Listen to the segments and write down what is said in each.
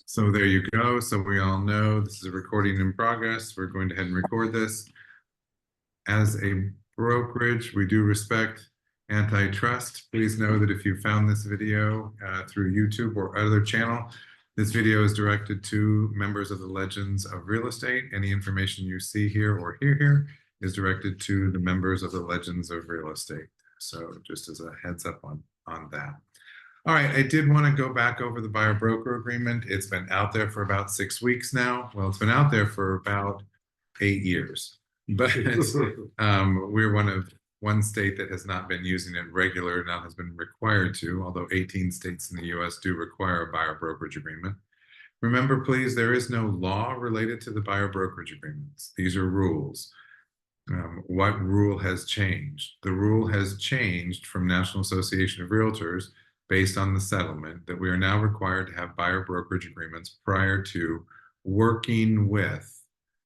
So there you go. So we all know this is a recording in progress. We're going to head and record this. As a brokerage, we do respect antitrust. Please know that if you found this video through YouTube or other channel, this video is directed to members of the Legends of Real Estate. Any information you see here or hear here is directed to the members of the Legends of Real Estate. So just as a heads up on that. All right, I did want to go back over the buyer broker agreement. It's been out there for about 6 weeks now. Well, it's been out there for about 8 years, but we're one state that has not been using it regular, now has been required to, although 18 states in the US do require a buyer brokerage agreement. Remember, please, there is no law related to the buyer brokerage agreements. These are rules. What rule has changed? The rule has changed from National Association of Realtors based on the settlement that we are now required to have buyer brokerage agreements prior to working with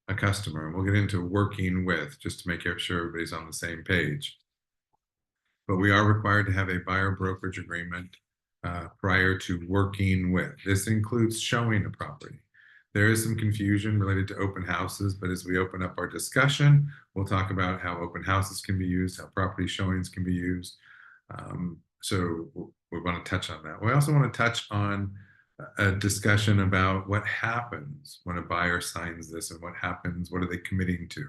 a customer. And we'll get into working with just to make sure everybody's on the same page. But we are required to have a buyer brokerage agreement prior to working with. This includes showing a property. There is some confusion related to open houses, but as we open up our discussion, we'll talk about how open houses can be used, how property showings can be used. So we want to touch on that. We also want to touch on a discussion about what happens when a buyer signs this and what happens, what are they committing to?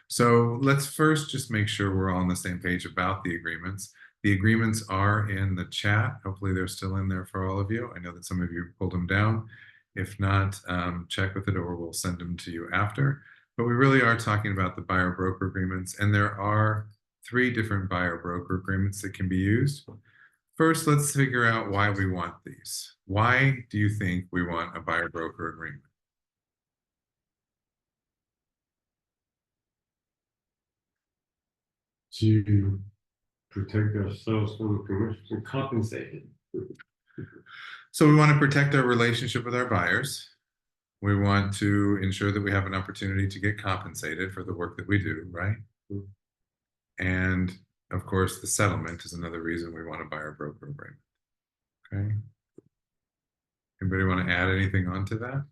So let's first just make sure we're all on the same page about the agreements. The agreements are in the chat. Hopefully they're still in there for all of you. I know that some of you pulled them down. If not, check with it or we'll send them to you after. But we really are talking about the buyer broker agreements, and there are 3 different buyer broker agreements that can be used. First, let's figure out why we want these. Why do you think we want a buyer broker agreement? To protect ourselves from commission compensated. So we want to protect our relationship with our buyers. We want to ensure that we have an opportunity to get compensated for the work that we do, right? And of course, the settlement is another reason we want a buyer broker agreement. Okay. Anybody want to add anything onto that?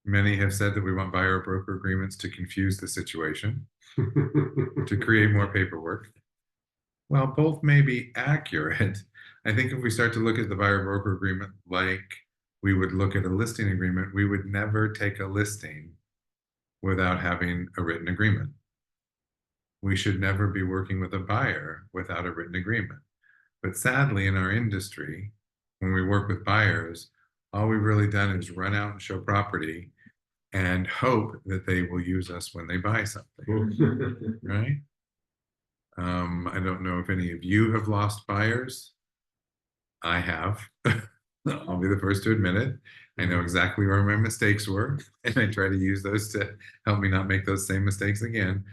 Many have said that we want buyer broker agreements to confuse the situation, to create more paperwork. Well, both may be accurate. I think if we start to look at the buyer broker agreement like we would look at a listing agreement, we would never take a listing without having a written agreement. We should never be working with a buyer without a written agreement. But sadly, in our industry, when we work with buyers, all we've really done is run out and show property and hope that they will use us when they buy something, right? I don't know if any of you have lost buyers. I have. I'll be the first to admit it. I know exactly where my mistakes were, and I try to use those to help me not make those same mistakes again.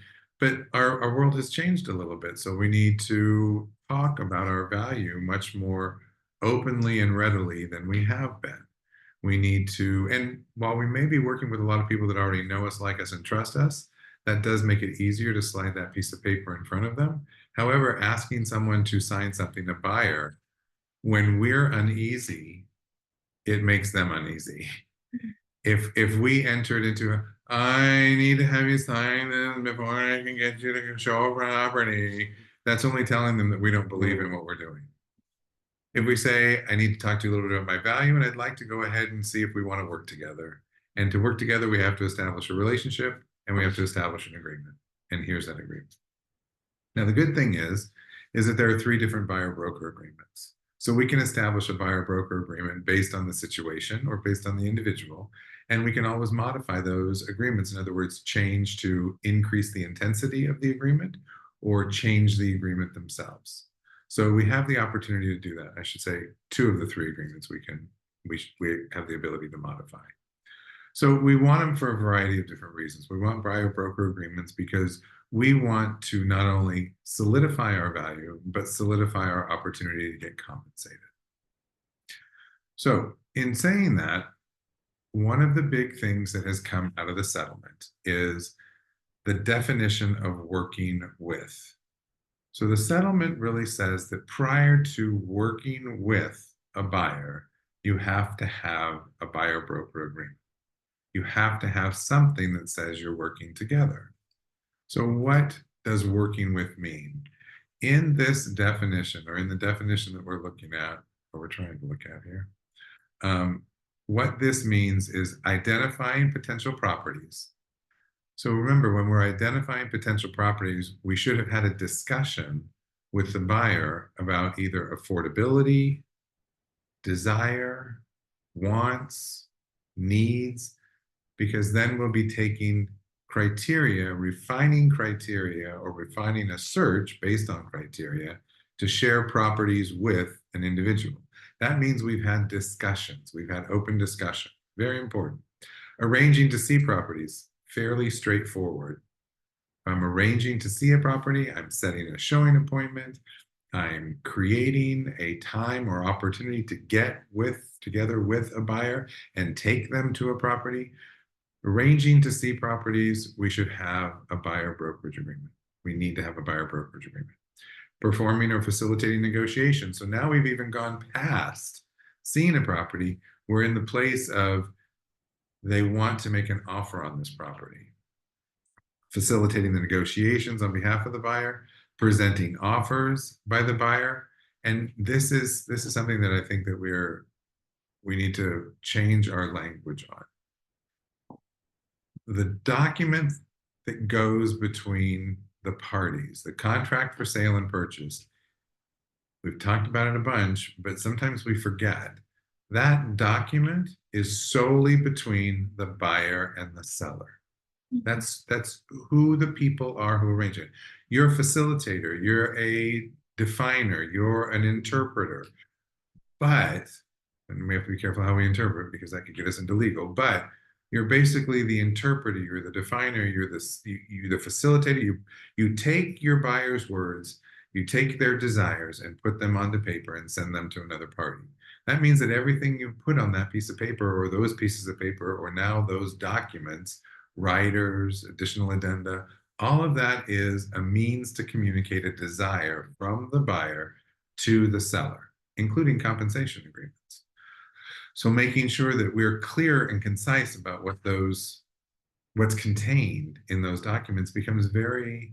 But our world has changed a little bit, so we need to talk about our value much more openly and readily than we have been. We need to, and while we may be working with a lot of people that already know us, like us, and trust us, that does make it easier to slide that piece of paper in front of them. However, asking someone to sign something, a buyer, when we're uneasy, it makes them uneasy. If we entered into, I need to have you sign this before I can get you to show a property, that's only telling them that we don't believe in what we're doing. If we say, I need to talk to you a little bit about my value, and I'd like to go ahead and see if we want to work together. And to work together, we have to establish a relationship and we have to establish an agreement. And here's that agreement. Now, the good thing is that there are 3 different buyer broker agreements. So we can establish a buyer broker agreement based on the situation or based on the individual. And we can always modify those agreements. In other words, change to increase the intensity of the agreement or change the agreement themselves. So we have the opportunity to do that. I should say 2 of the 3 agreements we have the ability to modify. So we want them for a variety of different reasons. We want buyer broker agreements because we want to not only solidify our value, but solidify our opportunity to get compensated. So in saying that, one of the big things that has come out of the settlement is the definition of working with. So the settlement really says that prior to working with a buyer, you have to have a buyer broker agreement. You have to have something that says you're working together. So what does working with mean? In this definition, or in the definition that we're looking at, or we're trying to look at here, what this means is identifying potential properties. So remember, when we're identifying potential properties, we should have had a discussion with the buyer about either affordability, desire, wants, needs, because then we'll be taking criteria, refining criteria, or refining a search based on criteria to share properties with an individual. That means we've had discussions, we've had open discussion, very important. Arranging to see properties, fairly straightforward. If I'm arranging to see a property, I'm setting a showing appointment, I'm creating a time or opportunity to get together with a buyer and take them to a property. Arranging to see properties, we should have a buyer brokerage agreement. We need to have a buyer brokerage agreement. Performing or facilitating negotiations. So now we've even gone past seeing a property. We're in the place of they want to make an offer on this property. Facilitating the negotiations on behalf of the buyer, presenting offers by the buyer. And this is something that I think that we need to change our language on. The document that goes between the parties, the contract for sale and purchase, we've talked about it a bunch, but sometimes we forget. That document is solely between the buyer and the seller. That's who the people are who arrange it. You're a facilitator, you're a definer, you're an interpreter. But, and we have to be careful how we interpret because that could get us into legal, but you're basically the interpreter, you're the definer, you're the facilitator. You take your buyer's words, you take their desires and put them onto paper and send them to another party. That means that everything you put on that piece of paper or those pieces of paper or now those documents, writers, additional addenda, all of that is a means to communicate a desire from the buyer to the seller, including compensation agreements. So making sure that we're clear and concise about what's contained in those documents becomes very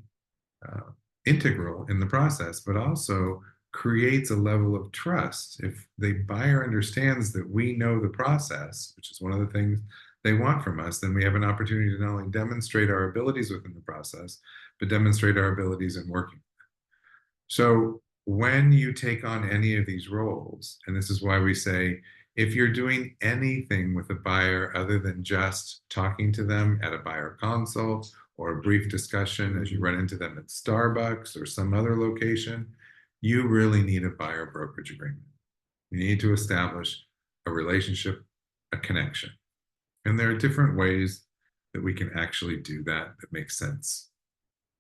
integral in the process, but also creates a level of trust. If the buyer understands that we know the process, which is one of the things they want from us, then we have an opportunity to not only demonstrate our abilities within the process, but demonstrate our abilities in working. So when you take on any of these roles, and this is why we say, if you're doing anything with a buyer other than just talking to them at a buyer consult or a brief discussion as you run into them at Starbucks or some other location, you really need a buyer brokerage agreement. You need to establish a relationship, a connection. And there are different ways that we can actually do that that makes sense.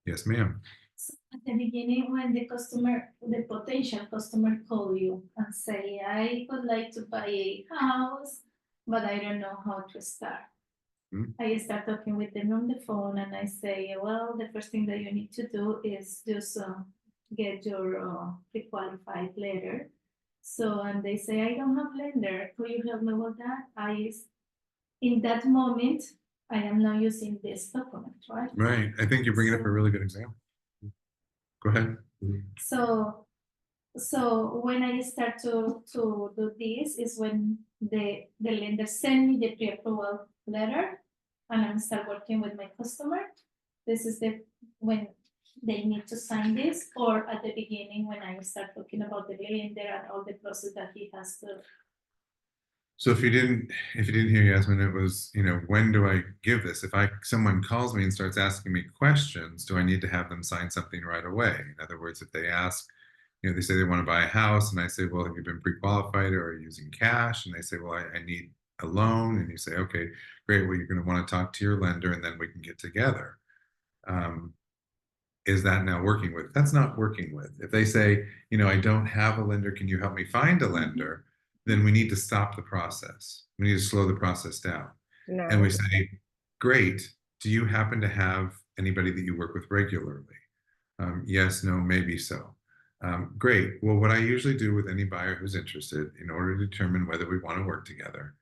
Yes, ma'am. So at the beginning, when the potential customer call you and say, I would like to buy a house, but I don't know how to start. I start talking with them on the phone and I say, well, the first thing that you need to do is just get your pre-qualified letter. So, and they say, I don't have lender. Could you help me with that? In that moment, I am not using this document, right? Right. I think you're bringing up a really good example. Go ahead. So when I start to do this is when the lender send me the pre-approval letter and I start working with my customer. This is when they need to sign this, or at the beginning when I start talking about the lender and all the process that he has to. So if you didn't hear Yasmin, it was, when do I give this? If someone calls me and starts asking me questions, do I need to have them sign something right away? In other words, if they ask, they say they want to buy a house and I say, well, have you been pre-qualified or are you using cash? And they say, well, I need a loan. And you say, okay, great. Well, you're going to want to talk to your lender and then we can get together. Is that now working with? That's not working with. If they say, I don't have a lender, can you help me find a lender? Then we need to stop the process. We need to slow the process down. No. And we say, great, do you happen to have anybody that you work with regularly? Yes, no, maybe so. Great. Well, what I usually do with any buyer who's interested, in order to determine whether we want to work together,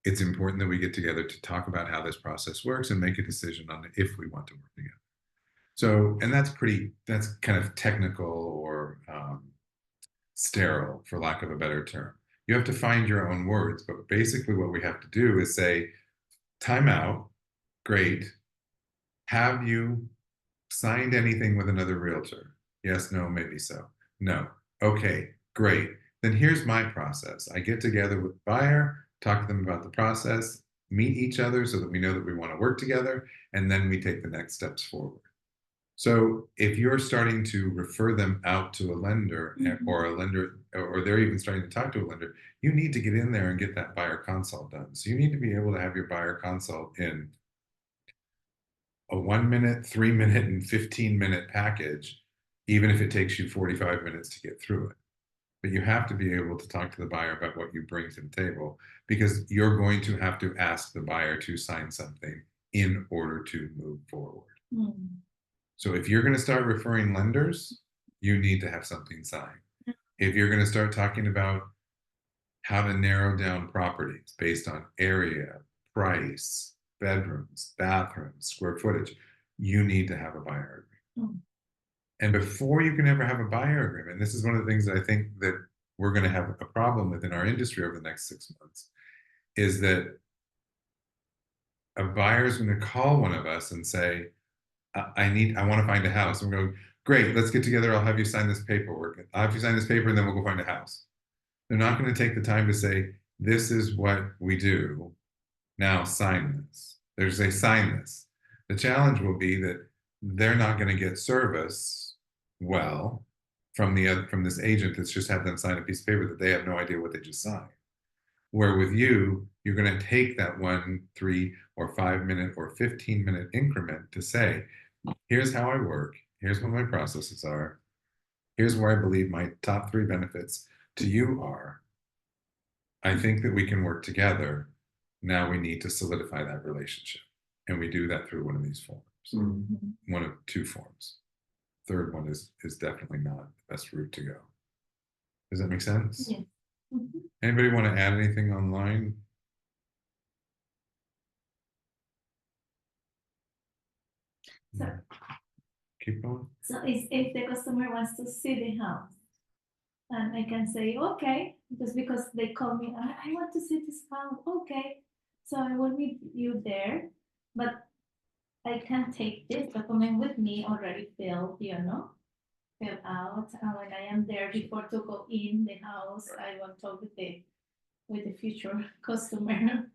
it's important that we get together to talk about how this process works and make a decision on if we want to work together. So, and that's kind of technical or sterile, for lack of a better term. You have to find your own words, but basically what we have to do is say, time out, great. Have you signed anything with another realtor? Yes, no, maybe so. No. Okay, great. Then here's my process. I get together with the buyer, talk to them about the process, meet each other so that we know that we want to work together, and then we take the next steps forward. So if you're starting to refer them out to a lender or a lender, or they're even starting to talk to a lender, you need to get in there and get that buyer consult done. So you need to be able to have your buyer consult in a 1 minute, 3 minute, and 15-minute package, even if it takes you 45 minutes to get through it. But you have to be able to talk to the buyer about what you bring to the table, because you're going to have to ask the buyer to sign something in order to move forward. So if you're going to start referring lenders, you need to have something signed. If you're going to start talking about how to narrow down properties based on area, price, bedrooms, bathrooms, square footage, you need to have a buyer agreement. And before you can ever have a buyer agreement, this is one of the things that I think that we're going to have a problem with in our industry over the next 6 months, is that a buyer is going to call one of us and say, I want to find a house. And we're going, great, let's get together. I'll have you sign this paperwork. I'll have you sign this paper and then we'll go find a house. They're not going to take the time to say, this is what we do. Now sign this. They're going to say, sign this. The challenge will be that they're not going to get service well from this agent that's just had them sign a piece of paper that they have no idea what they just signed. Where with you, you're going to take that 1, 3, or 5 minute or 15-minute increment to say, here's how I work. Here's what my processes are. Here's where I believe my top 3 benefits to you are. I think that we can work together. Now we need to solidify that relationship. And we do that through one of these forms. One of 2 forms. Third one is definitely not the best route to go. Does that make sense? Yeah. Anybody want to add anything online? So, keep going. So if the customer wants to see the house, and I can say, okay, just because they call me, I want to see this house, okay. So I will meet you there, but I can take this document with me already filled, fill out. And when I am there, before to go in the house, I will talk with the future customer.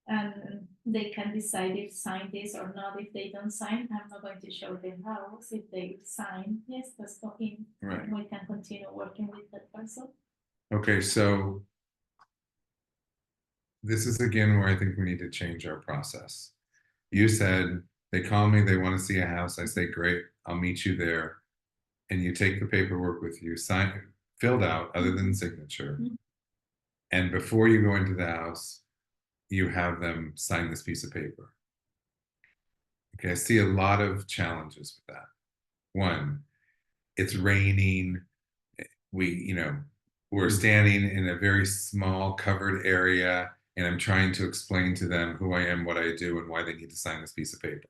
And they can decide if sign this or not. If they don't sign, I'm not going to show them house. If they sign, yes, let's go in. Right. We can continue working with that person. Okay, so this is again where I think we need to change our process. You said they call me, they want to see a house. I say, great, I'll meet you there. And you take the paperwork with you, sign, filled out, other than signature. And before you go into the house, you have them sign this piece of paper. Okay, I see a lot of challenges with that. One, it's raining. We're standing in a very small covered area, and I'm trying to explain to them who I am, what I do, and why they need to sign this piece of paper.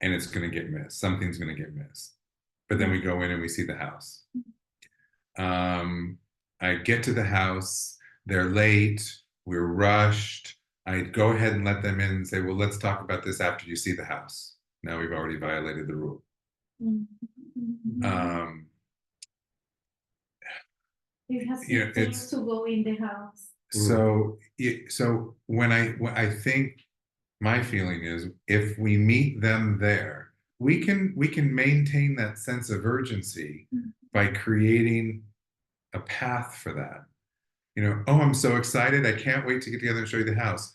And it's going to get missed. Something's going to get missed. But then we go in and we see the house. I get to the house. They're late. We're rushed. I go ahead and let them in and say, well, let's talk about this after you see the house. Now we've already violated the rule. It has to go in the house. So when I think my feeling is, if we meet them there, we can maintain that sense of urgency by creating a path for that. Oh, I'm so excited. I can't wait to get together and show you the house.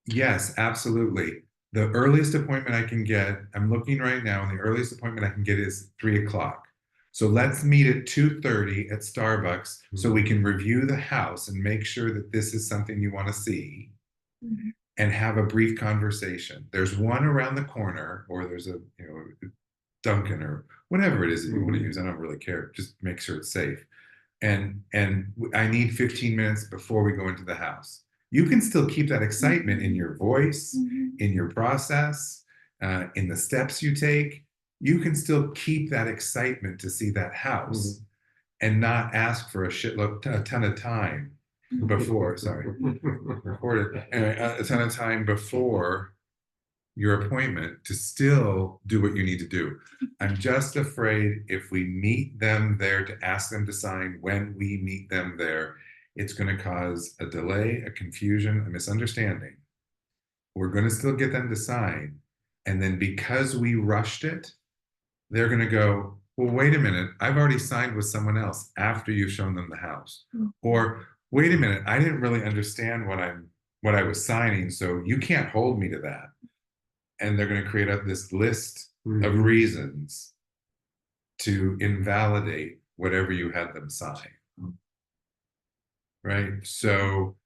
Yes, absolutely. The earliest appointment I can get, I'm looking right now, and the earliest appointment I can get is 3 o'clock. So let's meet at 2:30 at Starbucks so we can review the house and make sure that this is something you want to see and have a brief conversation. There's one around the corner, or there's a Dunkin' or whatever it is that you want to use. I don't really care. Just make sure it's safe. And I need 15 minutes before we go into the house. You can still keep that excitement in your voice, in your process, in the steps you take. You can still keep that excitement to see that house and not ask for a ton of time before, sorry, recorded, a ton of time before your appointment to still do what you need to do. I'm just afraid if we meet them there to ask them to sign when we meet them there, it's going to cause a delay, a confusion, a misunderstanding. We're going to still get them to sign. And then because we rushed it, they're going to go, well, wait a minute, I've already signed with someone else after you've shown them the house. Or wait a minute, I didn't really understand what I was signing, so you can't hold me to that. And they're going to create this list of reasons to invalidate whatever you had them sign. Right? So,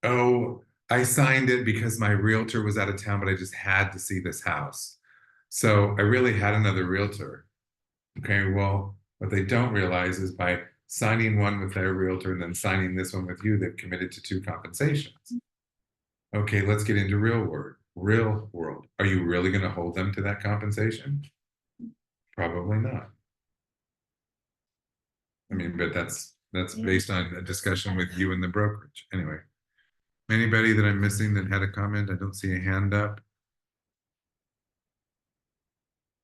oh, I signed it because my realtor was out of town, but I just had to see this house. So I really had another realtor. Okay, well, what they don't realize is by signing one with their realtor and then signing this one with you, they've committed to 2 compensations. Okay, let's get into real world. Are you really going to hold them to that compensation? Probably not. I mean, but that's based on a discussion with you and the brokerage. Anyway, anybody that I'm missing that had a comment? I don't see a hand up.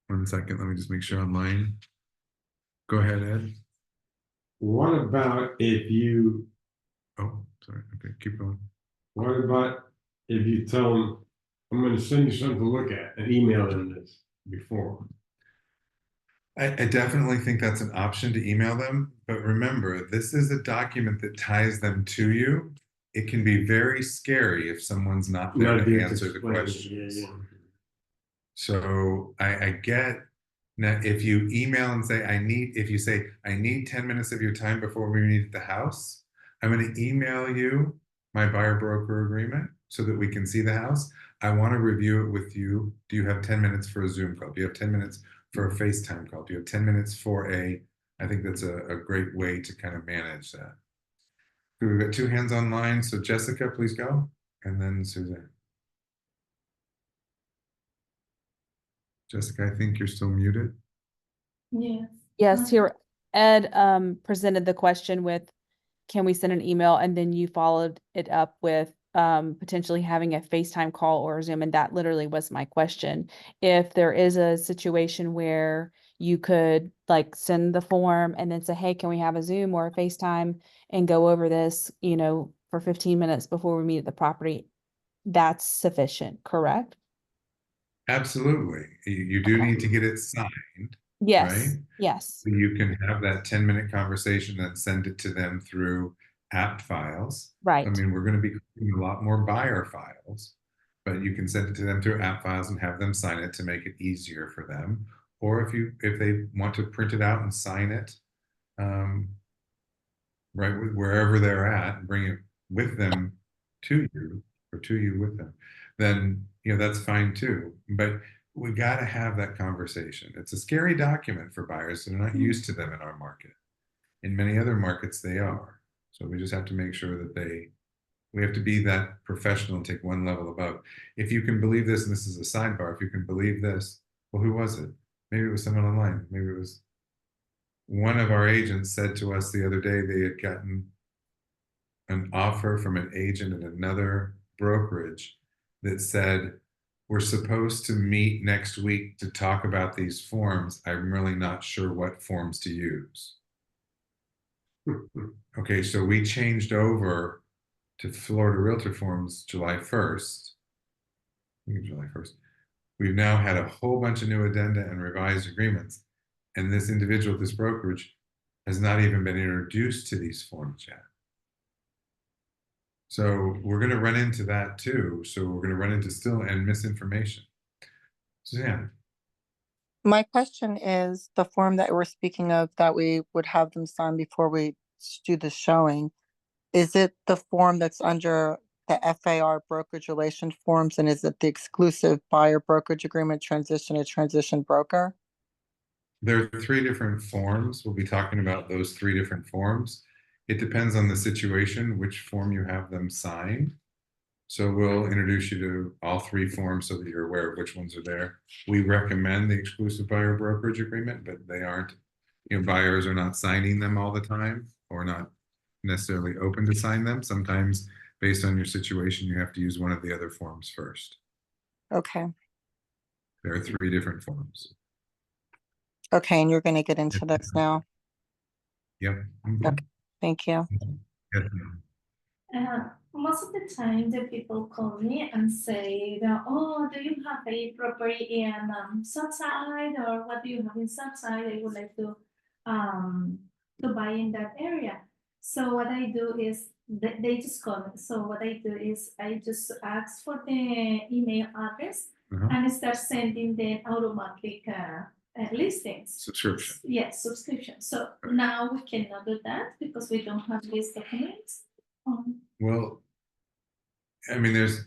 1 second, let me just make sure I'm online. Go ahead, Ed. What about if you, Oh, sorry. Okay, keep going. what about if you tell them, I'm going to send you something to look at and email them this before? I definitely think that's an option to email them, but remember, this is a document that ties them to you. It can be very scary if someone's not there to answer the questions. So I get now if you email and say, if you say, I need 10 minutes of your time before we meet at the house, I'm going to email you my buyer broker agreement so that we can see the house. I want to review it with you. Do you have 10 minutes for a Zoom call? Do you have 10 minutes for a FaceTime call? Do you have 10 minutes for I think that's a great way to kind of manage that. We've got 2 hands online. So Jessica, please go. And then Suzanne. Jessica, I think you're still muted. Yes. Yes, here, Ed presented the question with, can we send an email? And then you followed it up with potentially having a FaceTime call or a Zoom. And that literally was my question. If there is a situation where you could like send the form and then say, hey, can we have a Zoom or a FaceTime and go over this, for 15 minutes before we meet at the property, that's sufficient, correct? Absolutely. You do need to get it signed. Yes, right? yes. So you can have that 10-minute conversation and send it to them through app files. Right. I mean, we're going to be creating a lot more buyer files, but you can send it to them through app files and have them sign it to make it easier for them. Or if they want to print it out and sign it, right wherever they're at, and bring it with them to you or to you with them, then that's fine too. But we got to have that conversation. It's a scary document for buyers. They're not used to them in our market. In many other markets, they are. So we just have to make sure that we have to be that professional and take one level above. If you can believe this, and this is a sidebar, if you can believe this, well, who was it? Maybe it was someone online. Maybe it was one of our agents said to us the other day they had gotten an offer from an agent at another brokerage that said, we're supposed to meet next week to talk about these forms. I'm really not sure what forms to use. Okay, so we changed over to Florida Realtor Forms July 1st. I think July 1st. We've now had a whole bunch of new addenda and revised agreements. And this individual, this brokerage, has not even been introduced to these forms yet. So we're going to run into that too. So we're going to run into still and misinformation. Suzanne. My question is the form that we're speaking of that we would have them sign before we do the showing. Is it the form that's under the FAR brokerage relation forms, and is it the exclusive buyer brokerage agreement transition to transition broker? There are three different forms. We'll be talking about those three different forms. It depends on the situation, which form you have them sign. So we'll introduce you to all three forms so that you're aware of which ones are there. We recommend the exclusive buyer brokerage agreement, but they aren't, buyers are not signing them all the time or not necessarily open to sign them. Sometimes based on your situation, you have to use one of the other forms first. Okay, There are three different forms. okay, and you're gonna get into this now. Yep. Okay. Thank you. Yes, ma'am. Most of the time, the people call me and say that, oh, do you have a property in Southside, or what do you have in Southside? I would like to buy in that area. So what I do is they just call me. So what I do is I just ask for the email address and start sending them automatic listings. Subscription. Yes, subscription. So now we cannot do that because we don't have these documents. Well, I mean, this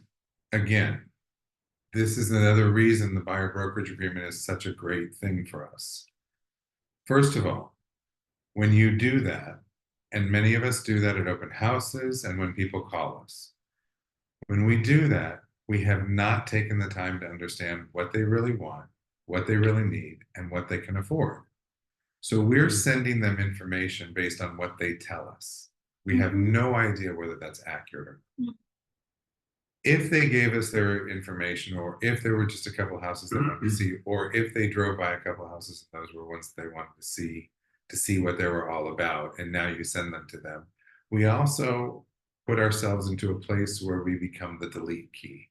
is another reason the buyer brokerage agreement is such a great thing for us. First of all, when you do that, and many of us do that at open houses and when people call us, when we do that, we have not taken the time to understand what they really want, what they really need, and what they can afford. So we're sending them information based on what they tell us. We have no idea whether that's accurate or not. If they gave us their information, or if there were just a couple houses they wanted to see, or if they drove by a couple houses and those were ones they wanted to see what they were all about, and now you send them to them, we also put ourselves into a place where we become the delete key.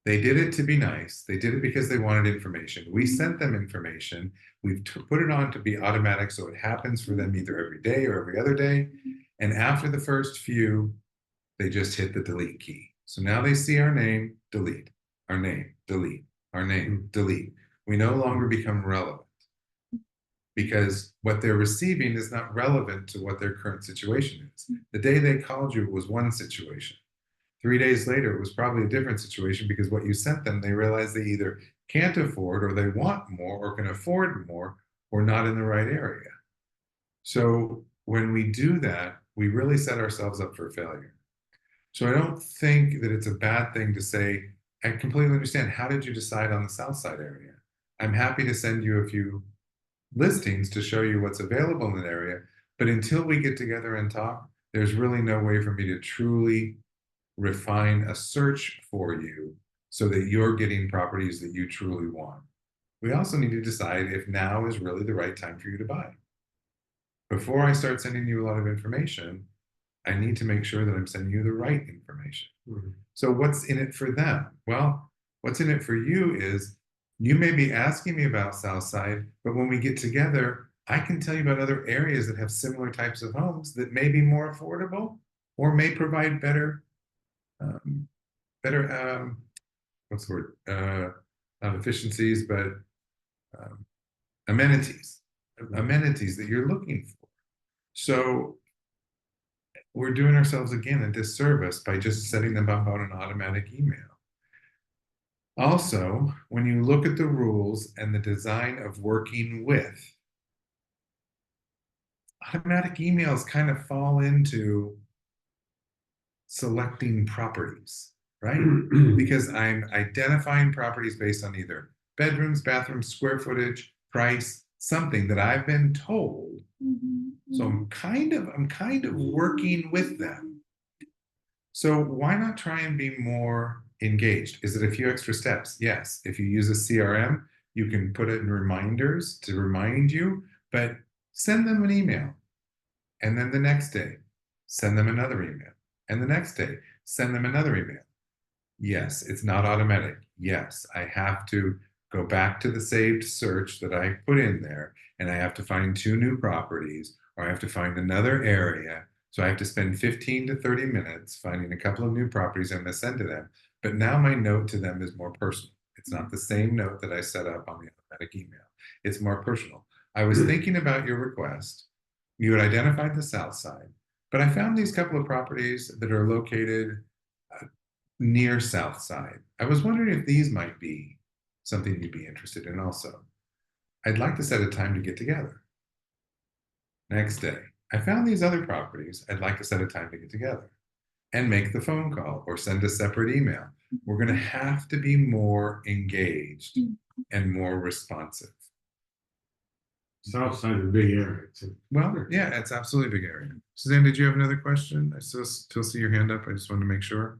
They did it to be nice. They did it because they wanted information. We sent them information. We've put it on to be automatic, so it happens for them either every day or every other day. And after the first few, they just hit the delete key. So now they see our name, delete, our name, delete, our name, delete. We no longer become relevant because what they're receiving is not relevant to what their current situation is. The day they called you, it was one situation. 3 days later, it was probably a different situation because what you sent them, they realize they either can't afford, or they want more, or can afford more, or not in the right area. So when we do that, we really set ourselves up for failure. So I don't think that it's a bad thing to say, I completely understand. How did you decide on the South Side area? I'm happy to send you a few listings to show you what's available in that area. But until we get together and talk, there's really no way for me to truly refine a search for you so that you're getting properties that you truly want. We also need to decide if now is really the right time for you to buy. Before I start sending you a lot of information, I need to make sure that I'm sending you the right information. So what's in it for them? Well, what's in it for you is you may be asking me about Southside, but when we get together, I can tell you about other areas that have similar types of homes that may be more affordable or may provide better what's the word? Not efficiencies, but amenities that you're looking for. So we're doing ourselves again a disservice by just setting them up on an automatic email. Also, when you look at the rules and the design of working with, automatic emails kind of fall into selecting properties, right? Because I'm identifying properties based on either bedrooms, bathrooms, square footage, price, something that I've been told. So I'm kind of working with them. So why not try and be more engaged? Is it a few extra steps? Yes. If you use a CRM, you can put it in reminders to remind you, but send them an email. And then the next day, send them another email. And the next day, send them another email. Yes, it's not automatic. Yes, I have to go back to the saved search that I put in there, and I have to find 2 new properties, or I have to find another area. So I have to spend 15 to 30 minutes finding a couple of new properties I'm going to send to them. But now my note to them is more personal. It's not the same note that I set up on the automatic email. It's more personal. I was thinking about your request. You had identified the South Side, but I found these couple of properties that are located near South Side. I was wondering if these might be something you'd be interested in also. I'd like to set a time to get together. Next day, I found these other properties. I'd like to set a time to get together and make the phone call or send a separate email. We're going to have to be more engaged and more responsive. South side of a big area too. Well, yeah, it's absolutely a big area. Suzanne, did you have another question? I still see your hand up. I just wanted to make sure.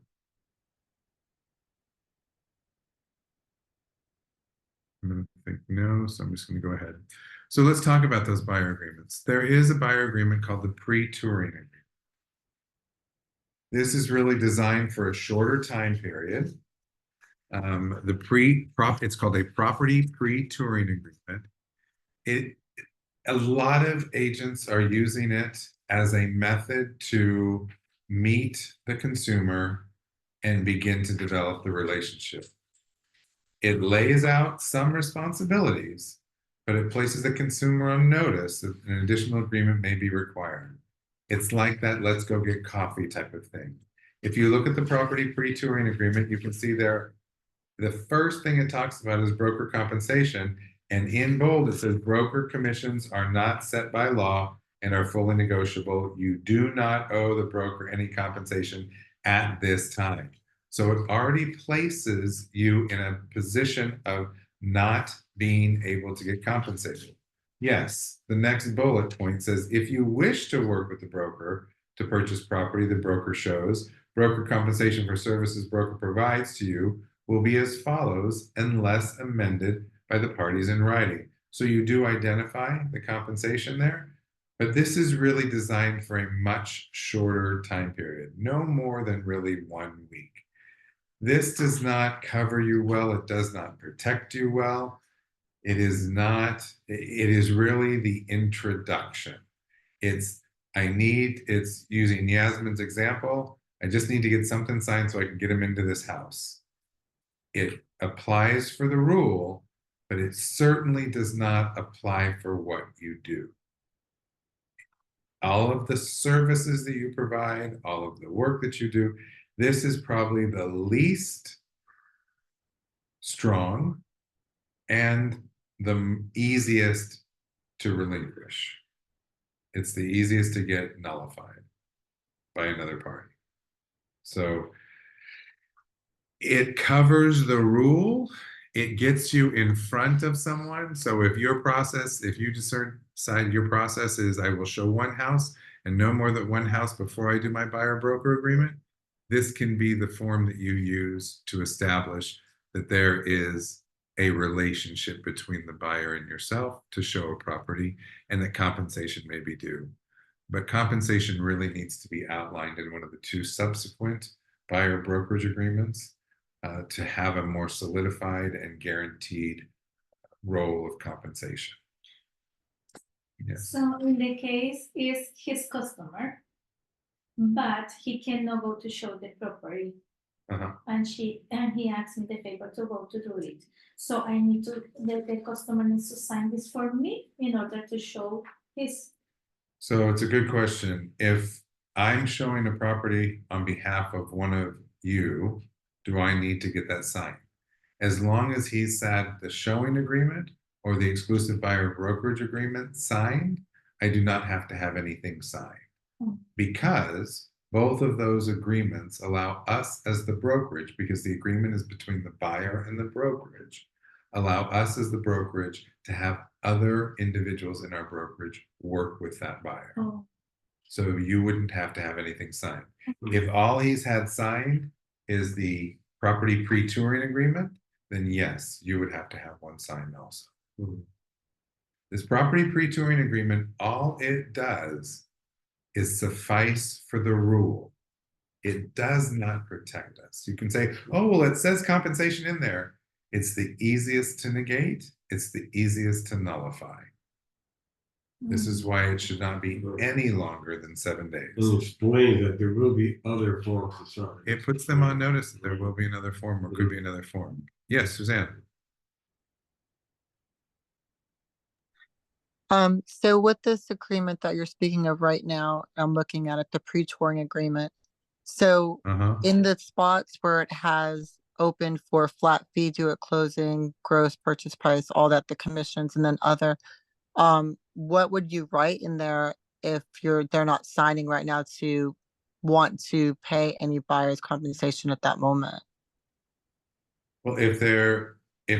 I'm going to think no, so I'm just going to go ahead. So let's talk about those buyer agreements. There is a buyer agreement called the pre-touring agreement. This is really designed for a shorter time period. It's called a property pre-touring agreement. A lot of agents are using it as a method to meet the consumer and begin to develop the relationship. It lays out some responsibilities, but it places the consumer on notice that an additional agreement may be required. It's like that let's go get coffee type of thing. If you look at the property pre-touring agreement, you can see there, the first thing it talks about is broker compensation. And in bold, it says broker commissions are not set by law and are fully negotiable. You do not owe the broker any compensation at this time. So it already places you in a position of not being able to get compensated. Yes, the next bullet point says, if you wish to work with the broker to purchase property the broker shows, broker compensation for services broker provides to you will be as follows unless amended by the parties in writing. So you do identify the compensation there, but this is really designed for a much shorter time period, no more than really 1 week. This does not cover you well. It does not protect you well. It is really the introduction. It's using Yasmin's example. I just need to get something signed so I can get him into this house. It applies for the rule, but it certainly does not apply for what you do. All of the services that you provide, all of the work that you do, this is probably the least strong and the easiest to relinquish. It's the easiest to get nullified by another party. So it covers the rule. It gets you in front of someone. So if you decide your process is I will show one house and no more than one house before I do my buyer broker agreement, this can be the form that you use to establish that there is a relationship between the buyer and yourself to show a property and that compensation may be due. But compensation really needs to be outlined in one of the 2 subsequent buyer brokerage agreements to have a more solidified and guaranteed role of compensation. Yes. So in the case is his customer, but he cannot go to show the property. And he asked me the favor to go to do it. So I need to, the customer needs to sign this for me in order to show his. So it's a good question. If I'm showing a property on behalf of one of you, do I need to get that signed? As long as he's had the showing agreement or the exclusive buyer brokerage agreement signed, I do not have to have anything signed. Because both of those agreements allow us as the brokerage, because the agreement is between the buyer and the brokerage, allow us as the brokerage to have other individuals in our brokerage work with that buyer. So you wouldn't have to have anything signed. If all he's had signed is the property pre-touring agreement, then yes, you would have to have one signed also. This property pre-touring agreement, all it does is suffice for the rule. It does not protect us. You can say, oh, well, it says compensation in there. It's the easiest to negate. It's the easiest to nullify. This is why it should not be any longer than 7 days. It'll explain that there will be other forms of sign. It puts them on notice that there will be another form or could be another form. Yes, Suzanne. So with this agreement that you're speaking of right now, I'm looking at it, the pre-touring agreement. So Uh-huh. in the spots where it has open for flat fee due at closing, gross purchase price, all that, the commissions, and then other, what would you write in there if they're not signing right now to want to pay any buyer's compensation at that moment? Well, if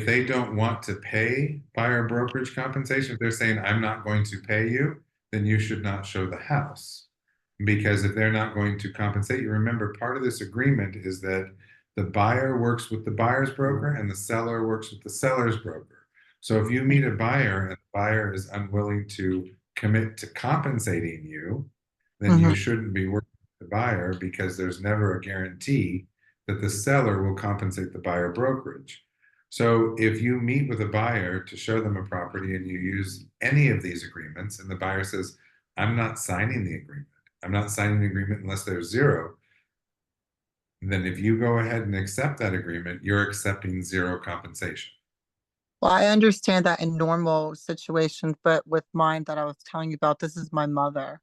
they don't want to pay buyer brokerage compensation, if they're saying, I'm not going to pay you, then you should not show the house. Because if they're not going to compensate you, remember, part of this agreement is that the buyer works with the buyer's broker and the seller works with the seller's broker. So if you meet a buyer and the buyer is unwilling to commit to compensating you, then you Mhm. shouldn't be working with the buyer, because there's never a guarantee that the seller will compensate the buyer brokerage. So if you meet with a buyer to show them a property and you use any of these agreements and the buyer says, I'm not signing the agreement, I'm not signing the agreement unless there's zero, then if you go ahead and accept that agreement, you're accepting zero compensation. Well, I understand that in normal situations, but with mine that I was telling you about, this is my mother.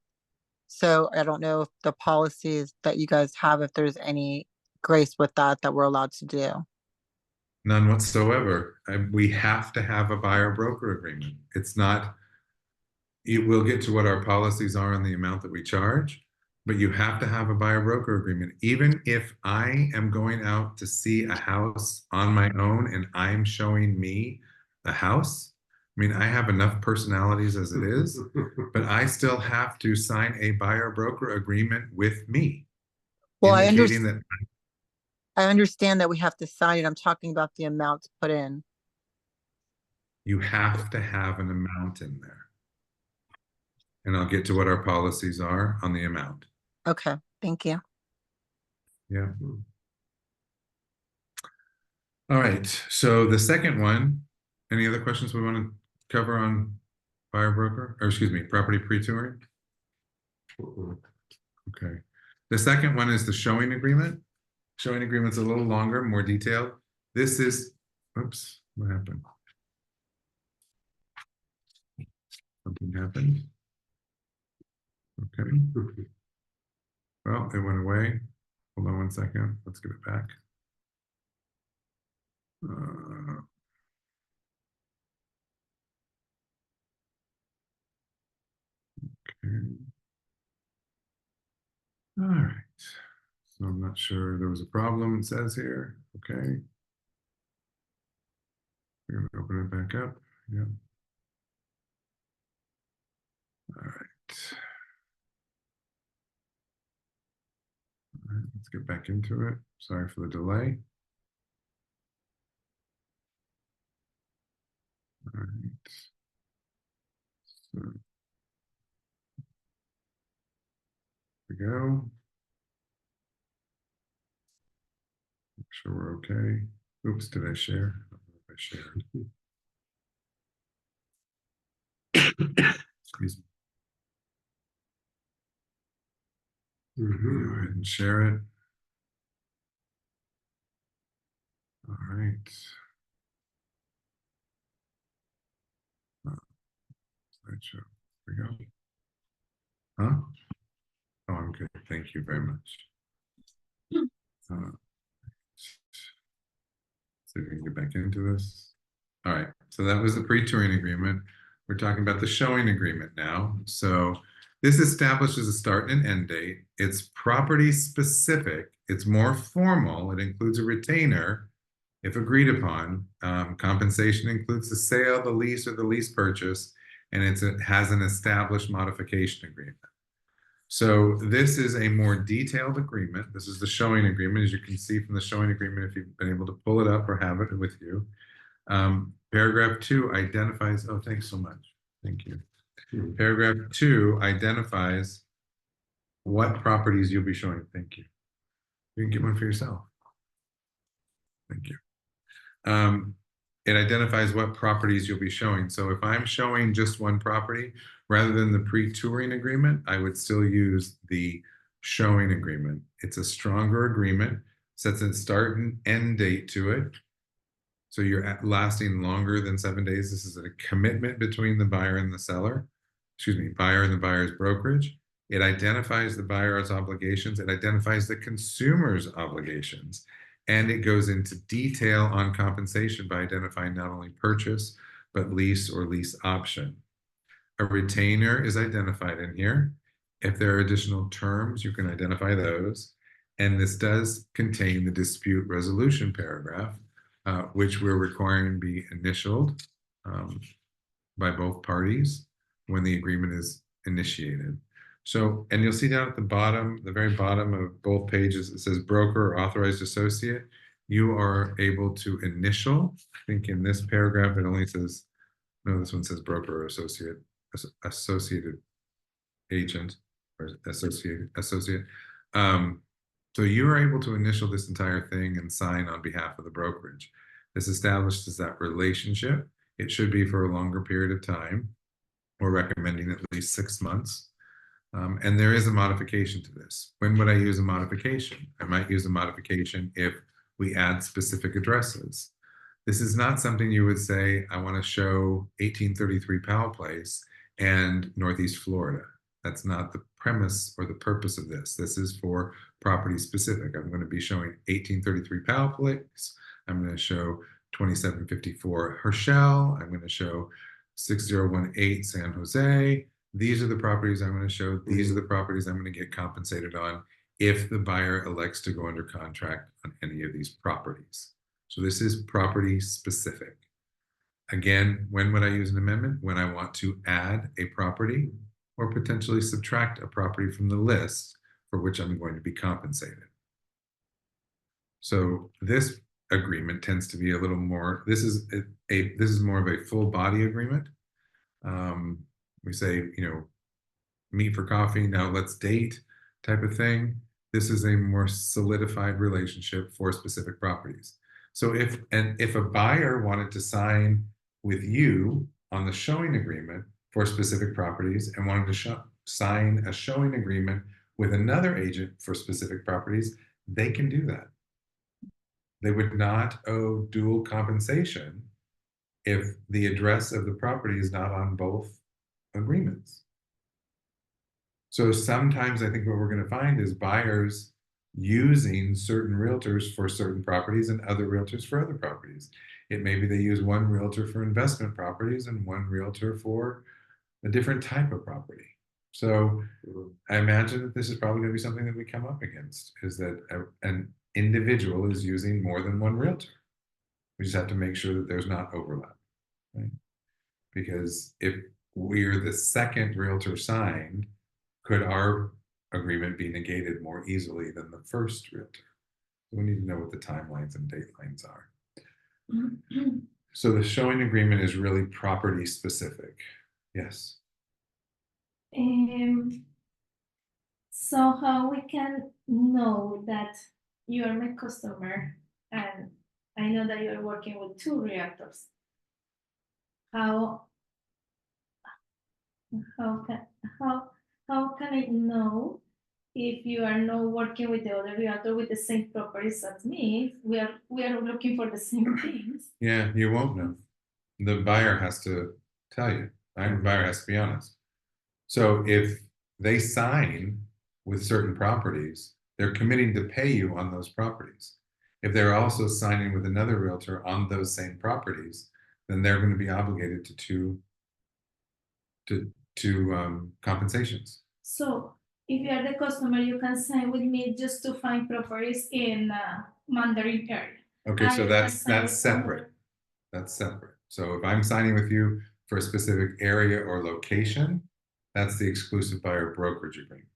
So I don't know if the policies that you guys have, if there's any grace with that we're allowed to do. None whatsoever. We have to have a buyer broker agreement. It's not, we'll get to what our policies are and the amount that we charge, but you have to have a buyer broker agreement. Even if I am going out to see a house on my own and I'm showing me the house, I mean, I have enough personalities as it is, but I still have to sign a buyer broker agreement with me, Well, indicating that I understand that we have to sign it. I'm talking about the amount to put in. you have to have an amount in there. And I'll get to what our policies are on the amount. Okay, thank you. Yeah. All right, so the second one, any other questions we want to cover on buyer broker, or excuse me, property pre-touring? Okay. The second one is the showing agreement. Showing agreement's a little longer, more detailed. This is, oops, what happened? Something happened. Okay. Well, it went away. Hold on one second. Let's get it back. Okay. All right. So I'm not sure there was a problem, it says here. Okay. We're going to open it back up. Yeah. All right. All right. Let's get back into it. Sorry for the delay. All right. So, here we go. Make sure we're okay. Oops, did I share? I don't know if I shared. Excuse me. Go ahead and share it. All right. Slideshow. Here we go. Huh? Oh, I'm good. Thank you very much. See if we can get back into this. All right, so that was the pre-touring agreement. We're talking about the showing agreement now. So this establishes a start and an end date. It's property specific. It's more formal. It includes a retainer if agreed upon. Compensation includes the sale, the lease, or the lease purchase, and it has an established modification agreement. So this is a more detailed agreement. This is the showing agreement, as you can see from the showing agreement, if you've been able to pull it up or have it with you. Paragraph 2 identifies, oh, thanks so much. Thank you. Paragraph 2 identifies what properties you'll be showing. Thank you. You can get one for yourself. Thank you. It identifies what properties you'll be showing. So if I'm showing just one property, rather than the pre-touring agreement, I would still use the showing agreement. It's a stronger agreement, sets a start and end date to it. So you're lasting longer than 7 days. This is a commitment between the buyer and the seller, excuse me, buyer and the buyer's brokerage. It identifies the buyer's obligations, it identifies the consumer's obligations, and it goes into detail on compensation by identifying not only purchase, but lease or lease option. A retainer is identified in here. If there are additional terms, you can identify those. And this does contain the dispute resolution paragraph, which we're requiring be initialed by both parties when the agreement is initiated. So, and you'll see down at the bottom, the very bottom of both pages, it says broker or authorized associate. You are able to initial. I think in this paragraph, it only says, no, this one says broker or associate, associated agent or associate. So you are able to initial this entire thing and sign on behalf of the brokerage. This establishes that relationship. It should be for a longer period of time. We're recommending at least 6 months. And there is a modification to this. When would I use a modification? I might use a modification if we add specific addresses. This is not something you would say, I want to show 1833 Powell Place and Northeast Florida. That's not the premise or the purpose of this. This is for property specific. I'm going to be showing 1833 Powell Place. I'm going to show 2754 Herschel. I'm going to show 6018 San Jose. These are the properties I'm going to show. These are the properties I'm going to get compensated on if the buyer elects to go under contract on any of these properties. So this is property specific. Again, when would I use an amendment? When I want to add a property or potentially subtract a property from the list for which I'm going to be compensated. So this agreement tends to be a little more, this is more of a full body agreement. We say, you know, meet for coffee, now let's date type of thing. This is a more solidified relationship for specific properties. So if a buyer wanted to sign with you on the showing agreement for specific properties and wanted to sign a showing agreement with another agent for specific properties, they can do that. They would not owe dual compensation if the address of the property is not on both agreements. So sometimes I think what we're going to find is buyers using certain realtors for certain properties and other realtors for other properties. It may be they use one realtor for investment properties and one realtor for a different type of property. So I imagine that this is probably going to be something that we come up against, is that an individual is using more than one realtor. We just have to make sure that there's not overlap, right? Because if we're the second realtor signed, could our agreement be negated more easily than the first realtor? We need to know what the timelines and datelines are. So the showing agreement is really property specific. Yes. So how we can know that you are my customer and I know that you're working with 2 realtors? How can I know if you are not working with the other realtor with the same properties as me? We are looking for the same things. Yeah, you won't know. The buyer has to tell you. The buyer has to be honest. So if they sign with certain properties, they're committing to pay you on those properties. If they're also signing with another realtor on those same properties, then they're going to be obligated to compensations. So if you are the customer, you can sign with me just to find properties in Mandarin area. Okay, so that's separate. That's separate. So if I'm signing with you for a specific area or location, that's the exclusive buyer brokerage agreement.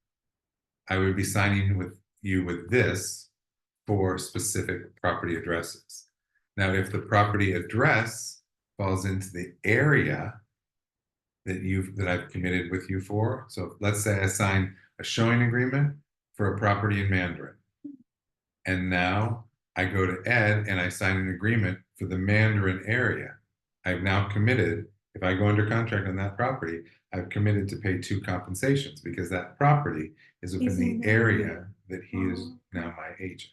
I would be signing with you with this for specific property addresses. Now, if the property address falls into the area that I've committed with you for, so let's say I sign a showing agreement for a property in Mandarin, and now I go to Ed and I sign an agreement for the Mandarin area. I've now committed, if I go under contract on that property, I've committed to pay 2 compensations because that property is within the area that he is now my agent.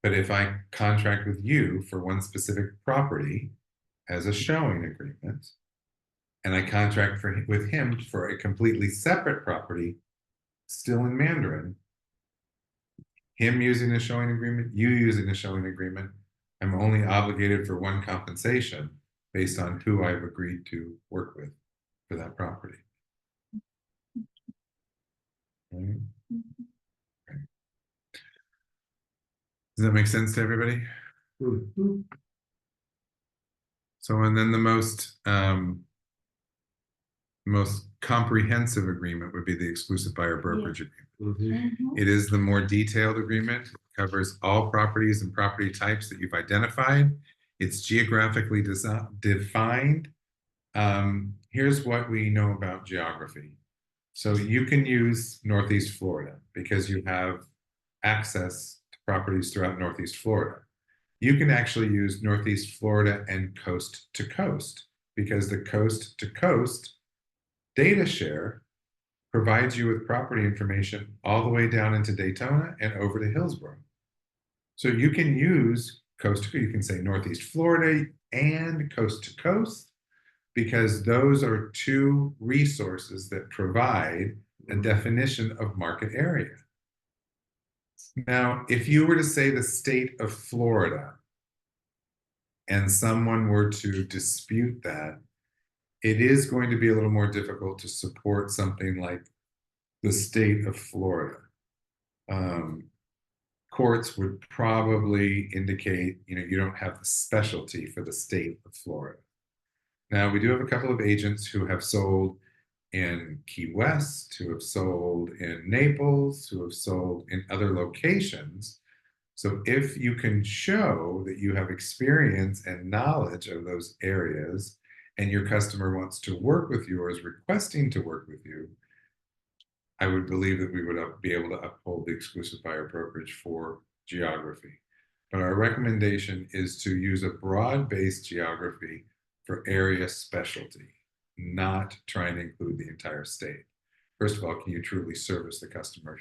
But if I contract with you for one specific property as a showing agreement, and I contract with him for a completely separate property, still in Mandarin, him using a showing agreement, you using a showing agreement, I'm only obligated for one compensation based on who I've agreed to work with for that property. Right? Okay. Does that make sense to everybody? Mhm. So, and then the most comprehensive agreement would be the exclusive buyer brokerage agreement. Mhm. Mhm. It is the more detailed agreement, it covers all properties and property types that you've identified. It's geographically defined. Here's what we know about geography. So you can use Northeast Florida because you have access to properties throughout Northeast Florida. You can actually use Northeast Florida and coast to coast because the coast to coast data share provides you with property information all the way down into Daytona and over to Hillsborough. So you can use coast to coast, you can say Northeast Florida and coast to coast, because those are two resources that provide a definition of market area. Now, if you were to say the state of Florida and someone were to dispute that, it is going to be a little more difficult to support something like the state of Florida. Courts would probably indicate, you don't have the specialty for the state of Florida. Now, we do have a couple of agents who have sold in Key West, who have sold in Naples, who have sold in other locations. So if you can show that you have experience and knowledge of those areas, and your customer wants to work with you or is requesting to work with you, I would believe that we would be able to uphold the exclusive buyer brokerage for geography. But our recommendation is to use a broad-based geography for area specialty, not trying to include the entire state. First of all, can you truly service the customer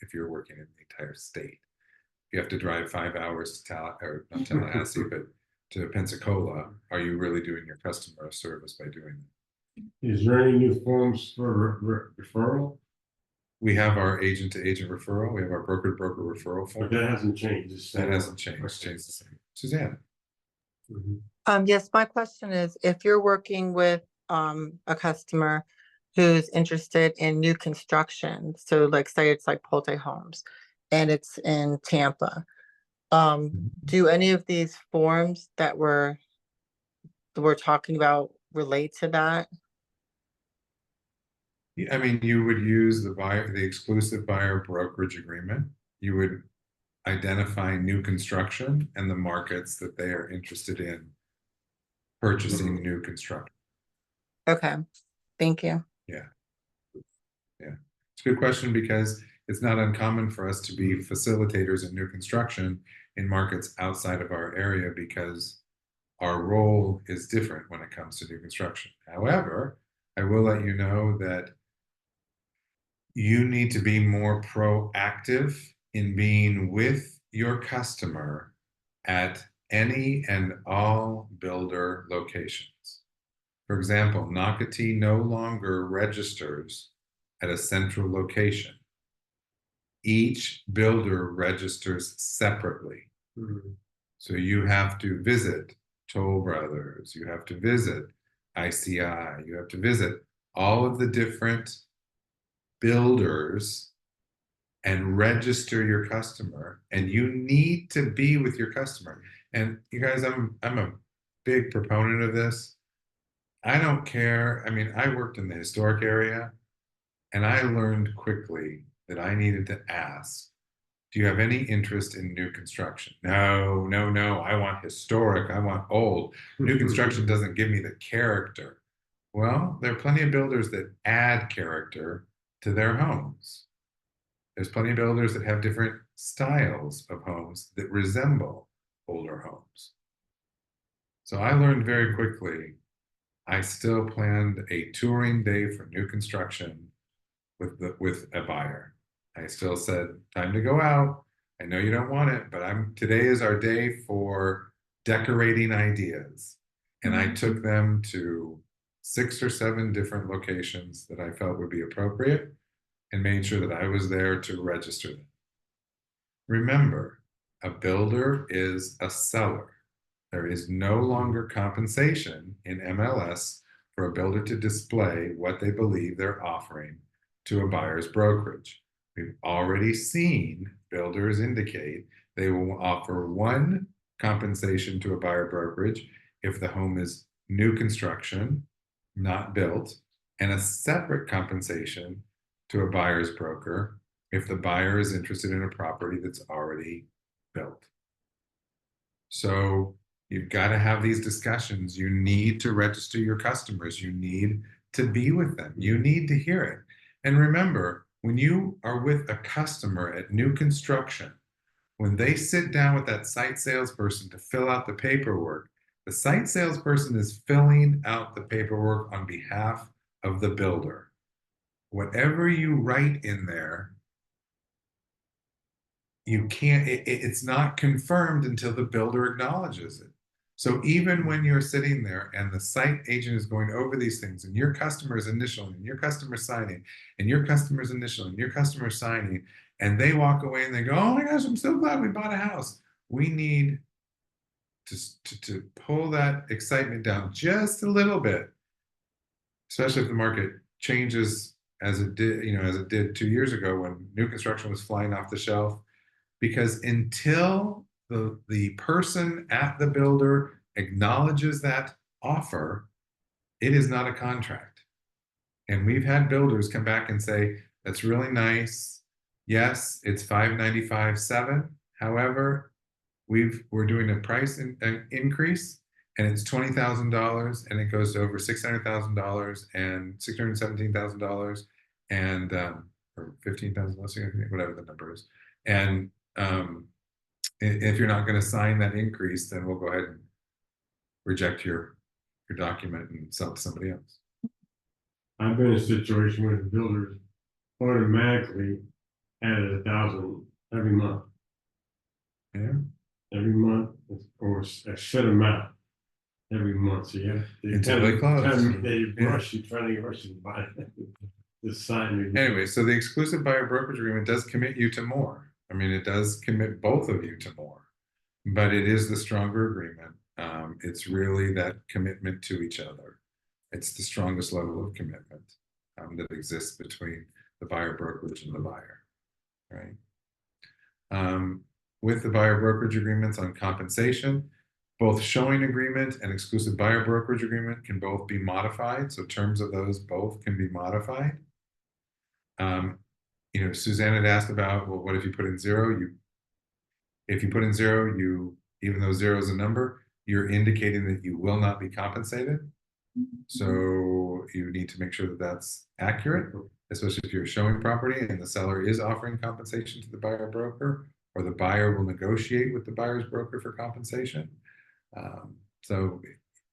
if you're working in the entire state? You have to drive 5 hours to not Tallahassee, but to Pensacola. Are you really doing your customer a service by doing that? Is there any new forms for referral? We have our agent-to-agent referral. We have our broker-to-broker referral But form. that hasn't changed. It's That still- hasn't changed. It's Okay. stayed the same. Suzanne, Mhm. Yes, my question is, if you're working with a customer who's interested in new construction, so like say it's like Pulte Homes and it's in Tampa, do any of these forms that we're talking about relate to that? I mean, you would use the exclusive buyer brokerage agreement. You would identify new construction and the markets that they are interested in purchasing new construction. Okay, thank you. It's a good question because it's not uncommon for us to be facilitators in new construction in markets outside of our area because our role is different when it comes to new construction. However, I will let you know that you need to be more proactive in being with your customer at any and all builder locations. For example, Nocatee no longer registers at a central location. Each builder registers separately. Mhm. So you have to visit Toll Brothers, you have to visit ICI, you have to visit all of the different builders and register your customer, and you need to be with your customer. And you guys, I'm a big proponent of this. I don't care. I mean, I worked in the historic area and I learned quickly that I needed to ask, do you have any interest in new construction? No, no, no. I want historic. I want old. New construction doesn't give me the character. Well, there are plenty of builders that add character to their homes. There's plenty of builders that have different styles of homes that resemble older homes. So I learned very quickly, I still planned a touring day for new construction with a buyer. I still said, time to go out. I know you don't want it, but today is our day for decorating ideas. And I took them to 6 or 7 different locations that I felt would be appropriate and made sure that I was there to register them. Remember, a builder is a seller. There is no longer compensation in MLS for a builder to display what they believe they're offering to a buyer's brokerage. We've already seen builders indicate they will offer one compensation to a buyer brokerage if the home is new construction, not built, and a separate compensation to a buyer's broker if the buyer is interested in a property that's already built. So you've got to have these discussions. You need to register your customers. You need to be with them. You need to hear it. And remember, when you are with a customer at new construction, when they sit down with that site salesperson to fill out the paperwork, the site salesperson is filling out the paperwork on behalf of the builder. Whatever you write in there, you can't, it's not confirmed until the builder acknowledges it. So even when you're sitting there and the site agent is going over these things and your customer is initialing and your customer signing and your customer's initialing and your customer signing, and they walk away and they go, oh my gosh, I'm so glad we bought a house. We need to pull that excitement down just a little bit, especially if the market changes as it did, as it did 2 years ago when new construction was flying off the shelf. Because until the person at the builder acknowledges that offer, it is not a contract. And we've had builders come back and say, that's really nice. Yes, it's $595,700. However, we're doing a price increase and it's $20,000 and it goes to over $600,000 and $617,000 and or 15,000, whatever the number is. And if you're not going to sign that increase, then we'll go ahead and reject your document and sell it to somebody else. I've been in a situation where the builders automatically added $1,000 every month. Yeah. Every month, or a set amount every month. So yeah, Until they close. They rush you, trying to rush you to buy the sign. Anyway, so the exclusive buyer brokerage agreement does commit you to more. I mean, it does commit both of you to more, but it is the stronger agreement. It's really that commitment to each other. It's the strongest level of commitment that exists between the buyer brokerage and the buyer, right? With the buyer brokerage agreements on compensation, both showing agreement and exclusive buyer brokerage agreement can both be modified. So terms of those both can be modified. Suzanne had asked about, well, what if you put in 0? If you put in 0, even though 0 is a number, you're indicating that you will not be compensated. So you need to make sure that that's accurate, especially if you're showing property and the seller is offering compensation to the buyer broker, or the buyer will negotiate with the buyer's broker for compensation. So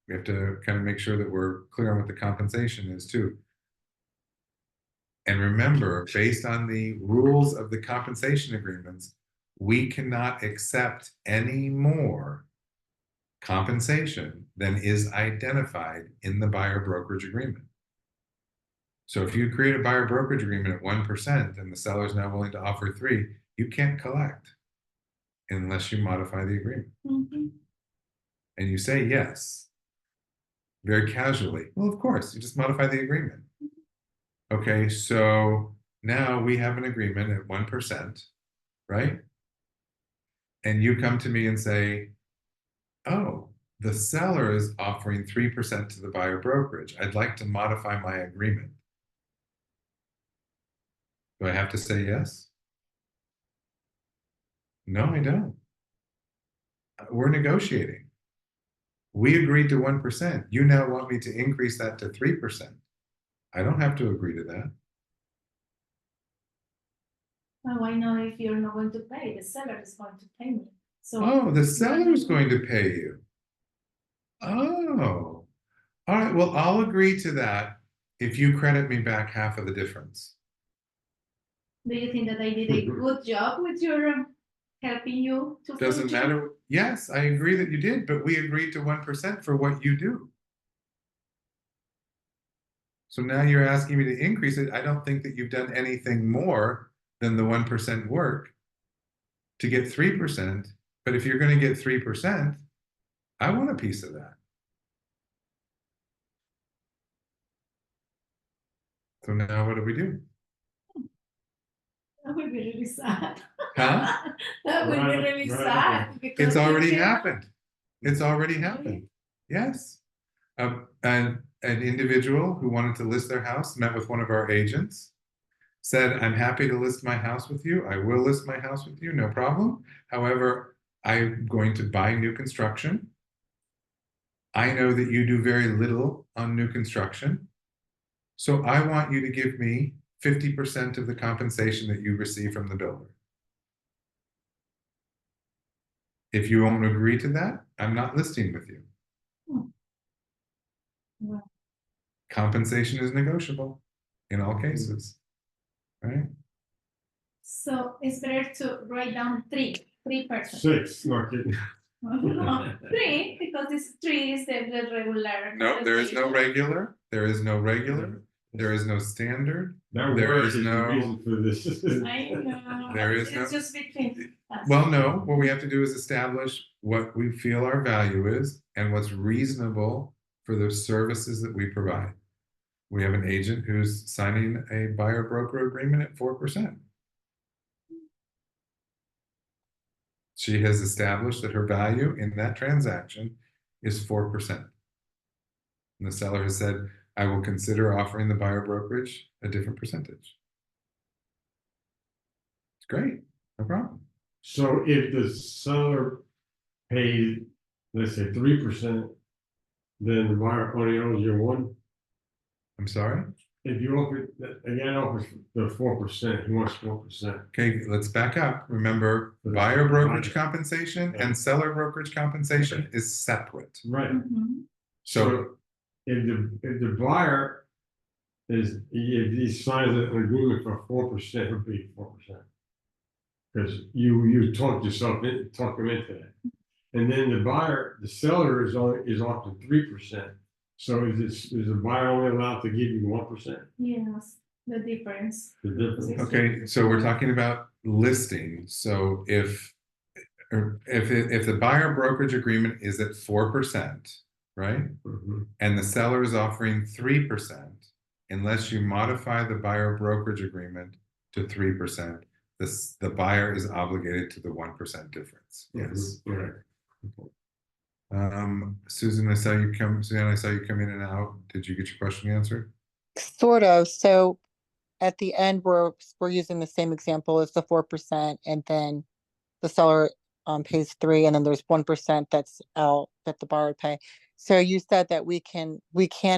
we have to kind of make sure that we're clear on what the compensation is too. And remember, based on the rules of the compensation agreements, we cannot accept any more compensation than is identified in the buyer brokerage agreement. So if you create a buyer brokerage agreement at 1% and the seller is now willing to offer 3%, you can't collect unless you modify the agreement. Mm-hmm. And you say yes, very casually. Well, of course, you just modify the agreement. Okay, so now we have an agreement at 1%, right? And you come to me and say, oh, the seller is offering 3% to the buyer brokerage. I'd like to modify my agreement. Do I have to say yes? No, I don't. We're negotiating. We agreed to 1%. You now want me to increase that to 3%. I don't have to agree to that. Well, why not if you're not going to pay? The seller is going to pay me. So oh, the seller is going to pay you. Oh, all right. Well, I'll agree to that if you credit me back half of the difference. Do you think that I did a good job with your helping you to? Doesn't matter. Yes, I agree that you did, but we agreed to 1% for what you do. So now you're asking me to increase it. I don't think that you've done anything more than the 1% work to get 3%. But if you're going to get 3%, I want a piece of that. So now what do we do? That would be really sad. Huh? That would be Right, really right. sad. because It's already you cannot- happened. It's already happened. Yes. And an individual who wanted to list their house met with one of our agents, said, I'm happy to list my house with you. I will list my house with you, no problem. However, I'm going to buy new construction. I know that you do very little on new construction. So I want you to give me 50% of the compensation that you receive from the builder. If you won't agree to that, I'm not listing with you. Wow. Compensation is negotiable in all cases, right? So it's better to write down three persons. 6, not kidding. No, three, because this three is the regular. No, there is no compensation. regular, there is no regular, there is no standard. That There word is is the no- reason for this. I know. There is It's no- just between us. Well, no, what we have to do is establish what we feel our value is and what's reasonable for the services that we provide. We have an agent who's signing a buyer broker agreement at 4%. She has established that her value in that transaction is 4%. And the seller has said, I will consider offering the buyer brokerage a different percentage. It's great, no problem. So if the seller paid, let's say 3%, then the buyer only owes you 1. I'm sorry. If you offer, again, offers the 4%, he wants 4%. Okay, let's back up. Remember, For the buyer brokerage buyer. compensation Yeah. and seller brokerage compensation is separate. Right. Mhm. So, if the buyer is, if he signs an agreement for 4%, it'll be 4%. Because you talked him into that. And then the seller is offered 3%. So is the buyer only allowed to give you 1%? Yes, the difference. The difference? okay, so we're talking about listing. So if the buyer brokerage agreement is at 4%, right? Mhm. And the seller is offering 3%, unless you modify the buyer brokerage agreement to 3%, the buyer is obligated to the 1% difference. Yes. Right. Susan, I saw you come in and out. Did you get your question answered? Sort of. So at the end, we're using the same example as the 4%, and then the seller pays 3, and then there's 1% that's out that the buyer would pay. So you said that we can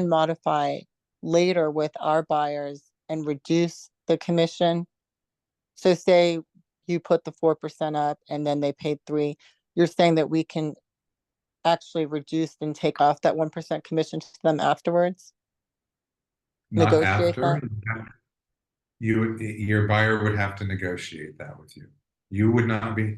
modify later with our buyers and reduce the commission. So say you put the 4% up and then they paid 3, you're saying that we can actually reduce and take off that 1% commission to them afterwards? Not Negotiate after. Your buyer would have to negotiate that with you. You would not be.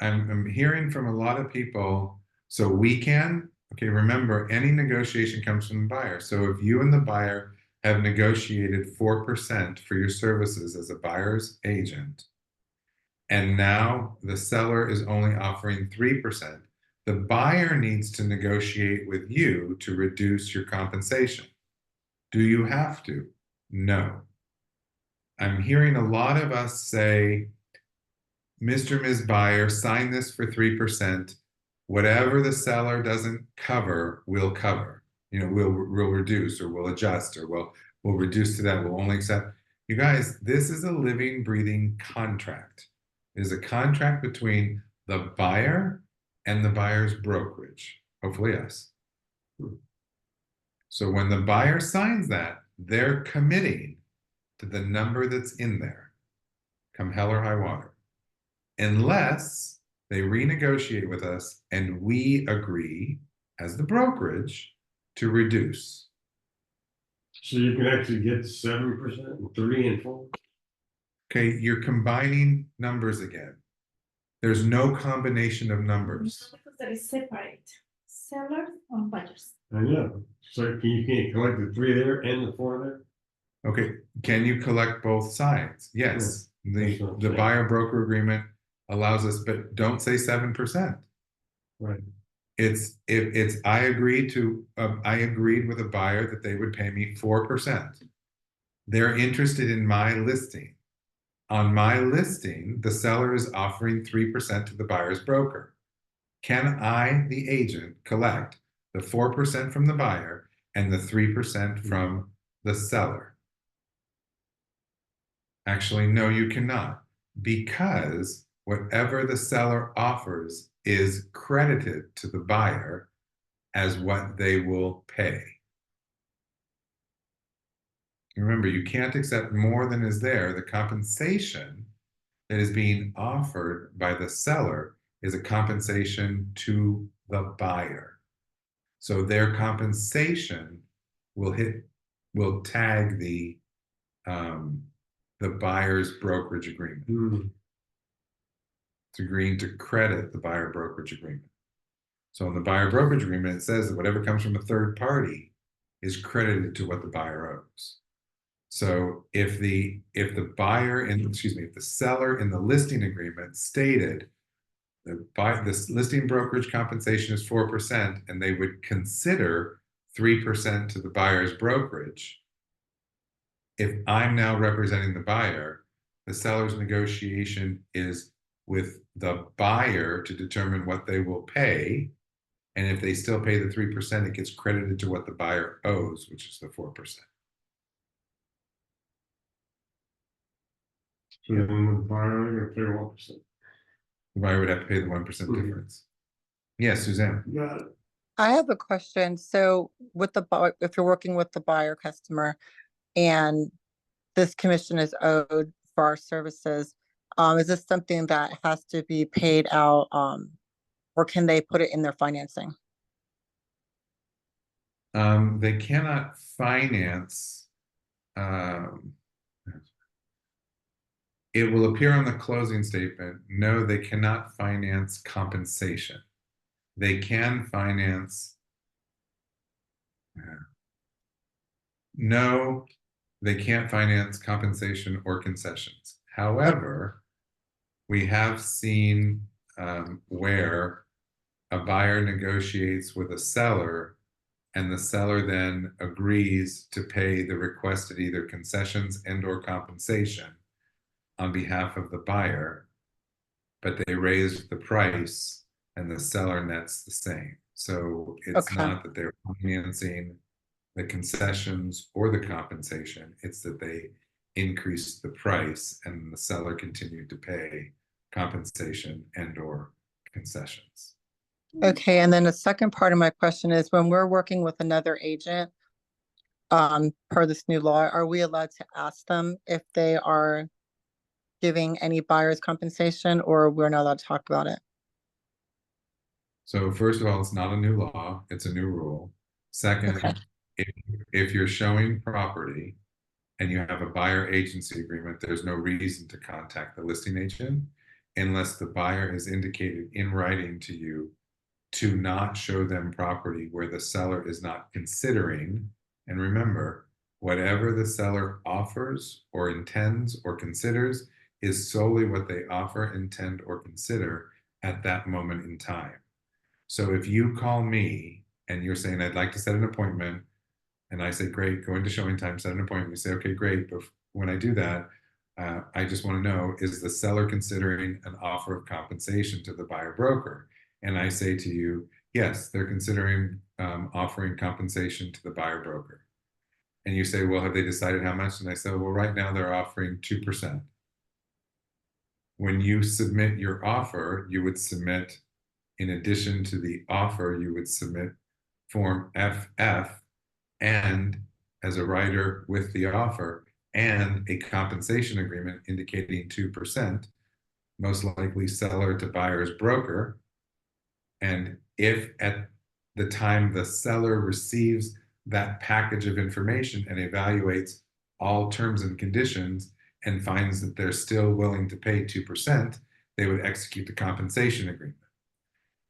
I'm hearing from a lot of people. So we can. Okay, remember, any negotiation comes from the buyer. So if you and the buyer have negotiated 4% for your services as a buyer's agent, and now the seller is only offering 3%, the buyer needs to negotiate with you to reduce your compensation. Do you have to? No. I'm hearing a lot of us say, Mr. Ms. Buyer, sign this for 3%. Whatever the seller doesn't cover, we'll cover. You know, we'll reduce, or we'll adjust, or we'll reduce to that. We'll only accept. You guys, this is a living, breathing contract. It is a contract between the buyer and the buyer's brokerage, hopefully us. So when the buyer signs that, they're committing to the number that's in there, come hell or high water, unless they renegotiate with us and we agree as the brokerage to reduce. So you can actually get 7% and 3 and 4? Okay, you're combining numbers again. There's no combination of numbers. Because that is separate. sellers and buyers. I know, so you can't collect the 3 there and the 4 there? Okay, can you collect both sides? Yes, that's what I'm the saying. buyer broker agreement allows us, but don't say 7%. Right, It's I agreed with a buyer that they would pay me 4%. They're interested in my listing. On my listing, the seller is offering 3% to the buyer's broker. Can I, the agent, collect the 4% from the buyer and the 3% from the seller? Actually, no, you cannot, because whatever the seller offers is credited to the buyer as what they will pay. Remember, you can't accept more than is there. The compensation that is being offered by the seller is a compensation to the buyer. So their compensation will tag the buyer's brokerage agreement. Hmm. It's agreeing to credit the buyer brokerage agreement. So in the buyer brokerage agreement, it says that whatever comes from a third party is credited to what the buyer owes. So if the seller in the listing agreement stated this listing brokerage compensation is 4%, and they would consider 3% to the buyer's brokerage. If I'm now representing the buyer, the seller's negotiation is with the buyer to determine what they will pay. And if they still pay the 3%, it gets credited to what the buyer owes, which is the 4%. So then the buyer only gonna pay 1%. The buyer would have to pay the 1% difference. Yes, Suzanne. Got it. I have a question. So with if you're working with the buyer customer and this commission is owed for our services, is this something that has to be paid out, or can they put it in their financing? They cannot finance. It will appear on the closing statement. No, they cannot finance compensation. They can finance. No, they can't finance compensation or concessions. However, we have seen where a buyer negotiates with a seller, and the seller then agrees to pay the requested either concessions and/or compensation on behalf of the buyer, but they raised the price and the seller nets the same. So it's Okay. not that they're financing the concessions or the compensation, it's that they increased the price and the seller continued to pay compensation and/or concessions. Okay, and then the second part of my question is, when we're working with another agent, per this new law, are we allowed to ask them if they are giving any buyers compensation, or we're not allowed to talk about it? So first of all, it's not a new law, it's a new rule. Second, Okay. if you're showing property and you have a buyer agency agreement, there's no reason to contact the listing agent unless the buyer has indicated in writing to you to not show them property where the seller is not considering. And remember, whatever the seller offers or intends or considers is solely what they offer, intend, or consider at that moment in time. So if you call me and you're saying, I'd like to set an appointment, and I say, great, go into showing time, set an appointment. We say, okay, great. But when I do that, I just want to know, is the seller considering an offer of compensation to the buyer broker? And I say to you, yes, they're considering offering compensation to the buyer broker. And you say, well, have they decided how much? And I say, well, right now they're offering 2%. When you submit your offer, you would submit, in addition to the offer, you would submit Form FF, and as a writer with the offer, and a compensation agreement indicating 2%, most likely seller to buyer's broker. And if at the time the seller receives that package of information and evaluates all terms and conditions and finds that they're still willing to pay 2%, they would execute the compensation agreement.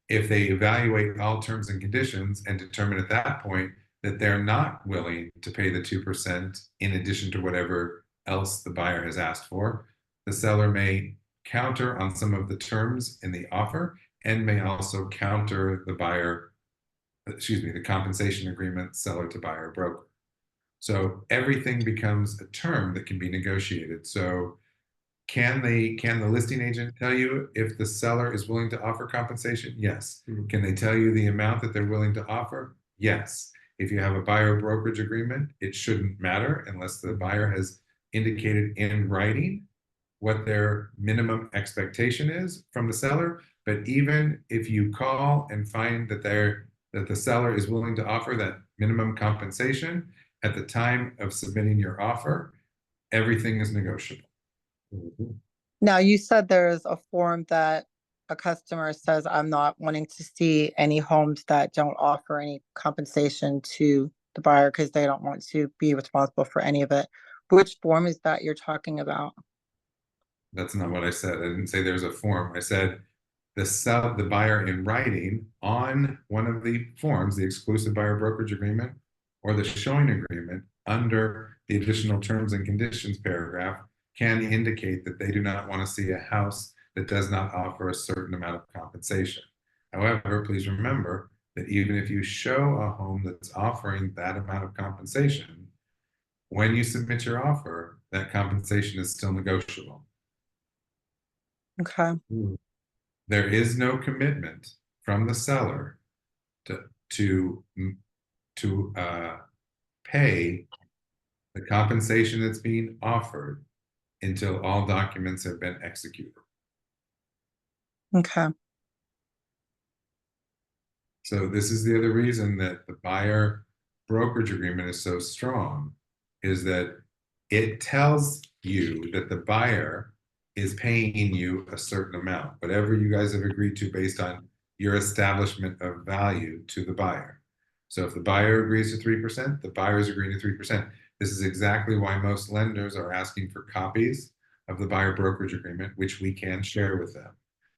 if they evaluate all terms and conditions and determine at that point that they're not willing to pay the 2% in addition to whatever else the buyer has asked for, the seller may counter on some of the terms in the offer and may also counter the buyer, excuse me, the compensation agreement seller to buyer broker. So everything becomes a term that can be negotiated. So can the listing agent tell you if the seller is willing to offer compensation? Yes. Can they tell you the amount that they're willing to offer? Yes. If you have a buyer brokerage agreement, it shouldn't matter unless the buyer has indicated in writing what their minimum expectation is from the seller. But even if you call and find that the seller is willing to offer that minimum compensation, at the time of submitting your offer, everything is negotiable. Now, you said there's a form that a customer says, I'm not wanting to see any homes that don't offer any compensation to the buyer because they don't want to be responsible for any of it. Which form is that you're talking about? That's not what I said. I didn't say there's a form. I said the buyer in writing on one of the forms, the exclusive buyer brokerage agreement or the showing agreement under the additional terms and conditions paragraph can indicate that they do not want to see a house that does not offer a certain amount of compensation. However, please remember that even if you show a home that's offering that amount of compensation, when you submit your offer, that compensation is still negotiable. Okay. There is no commitment from the seller to pay the compensation that's being offered until all documents have been executed. Okay. So this is the other reason that the buyer brokerage agreement is so strong, is that it tells you that the buyer is paying you a certain amount, whatever you guys have agreed to based on your establishment of value to the buyer. So if the buyer agrees to 3%, the buyer is agreeing to 3%. This is exactly why most lenders are asking for copies of the buyer brokerage agreement, which we can share with them.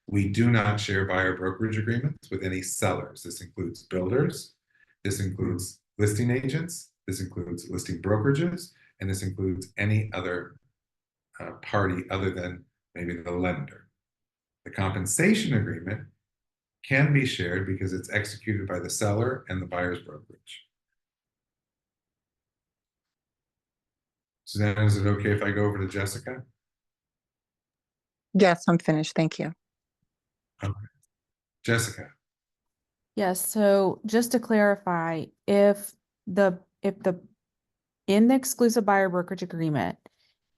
We do not share buyer brokerage agreements with any sellers. This includes builders, this includes listing agents, this includes listing brokerages, and this includes any other party other than maybe the lender. The compensation agreement can be shared because it's executed by the seller and the buyer's brokerage. Susanna, is it okay if I go over to Jessica? Yes, I'm finished. Thank you. Okay. Jessica. Yes, so just to clarify, if the in the exclusive buyer brokerage agreement,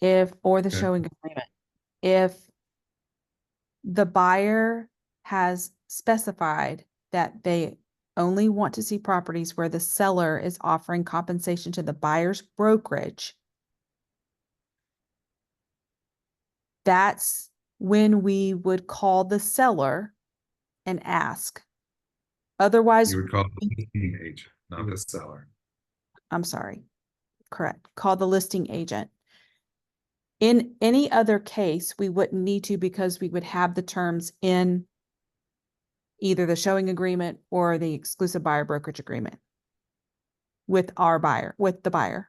or the Okay. showing agreement, if the buyer has specified that they only want to see properties where the seller is offering compensation to the buyer's brokerage, that's when we would call the seller and ask. Otherwise, You would call the listing agent, not the seller. I'm sorry, correct, call the listing agent. In any other case, we wouldn't need to because we would have the terms in either the showing agreement or the exclusive buyer brokerage agreement with the buyer.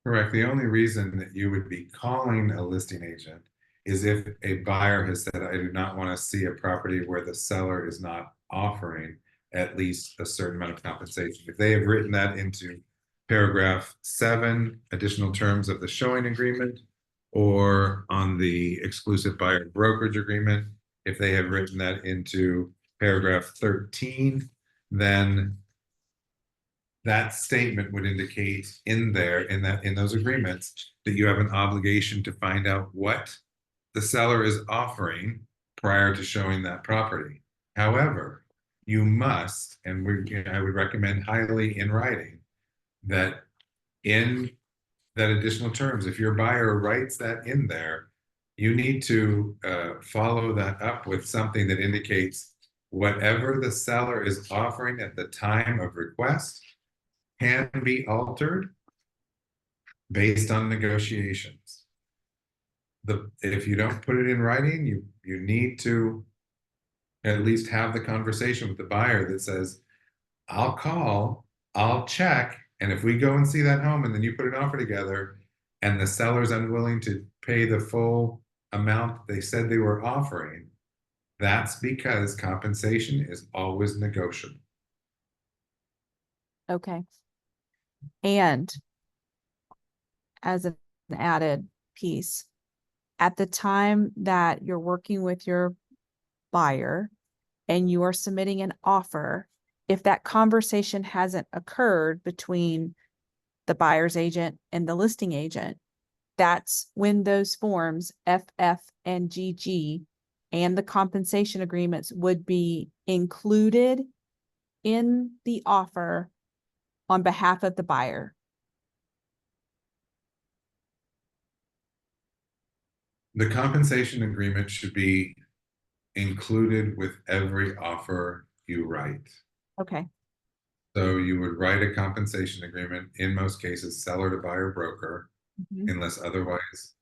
Correct. The only reason that you would be calling a listing agent is if a buyer has said, I do not want to see a property where the seller is not offering at least a certain amount of compensation. If they have written that into paragraph 7, additional terms of the showing agreement, or on the exclusive buyer brokerage agreement, if they have written that into paragraph 13, then that statement would indicate in those agreements that you have an obligation to find out what the seller is offering prior to showing that property. However, you must, and I would recommend highly in writing, that in that additional terms, if your buyer writes that in there, you need to follow that up with something that indicates whatever the seller is offering at the time of request can be altered based on negotiations. If you don't put it in writing, you need to at least have the conversation with the buyer that says, I'll call, I'll check, and if we go and see that home and then you put an offer together and the seller's unwilling to pay the full amount they said they were offering, that's because compensation is always negotiable. Okay. And as an added piece, at the time that you're working with your buyer and you are submitting an offer, if that conversation hasn't occurred between the buyer's agent and the listing agent, that's when those forms FF and GG and the compensation agreements would be included in the offer on behalf of the buyer. The compensation agreement should be included with every offer you write. Okay. So you would write a compensation agreement, in most cases, seller to buyer broker, Mhm. unless otherwise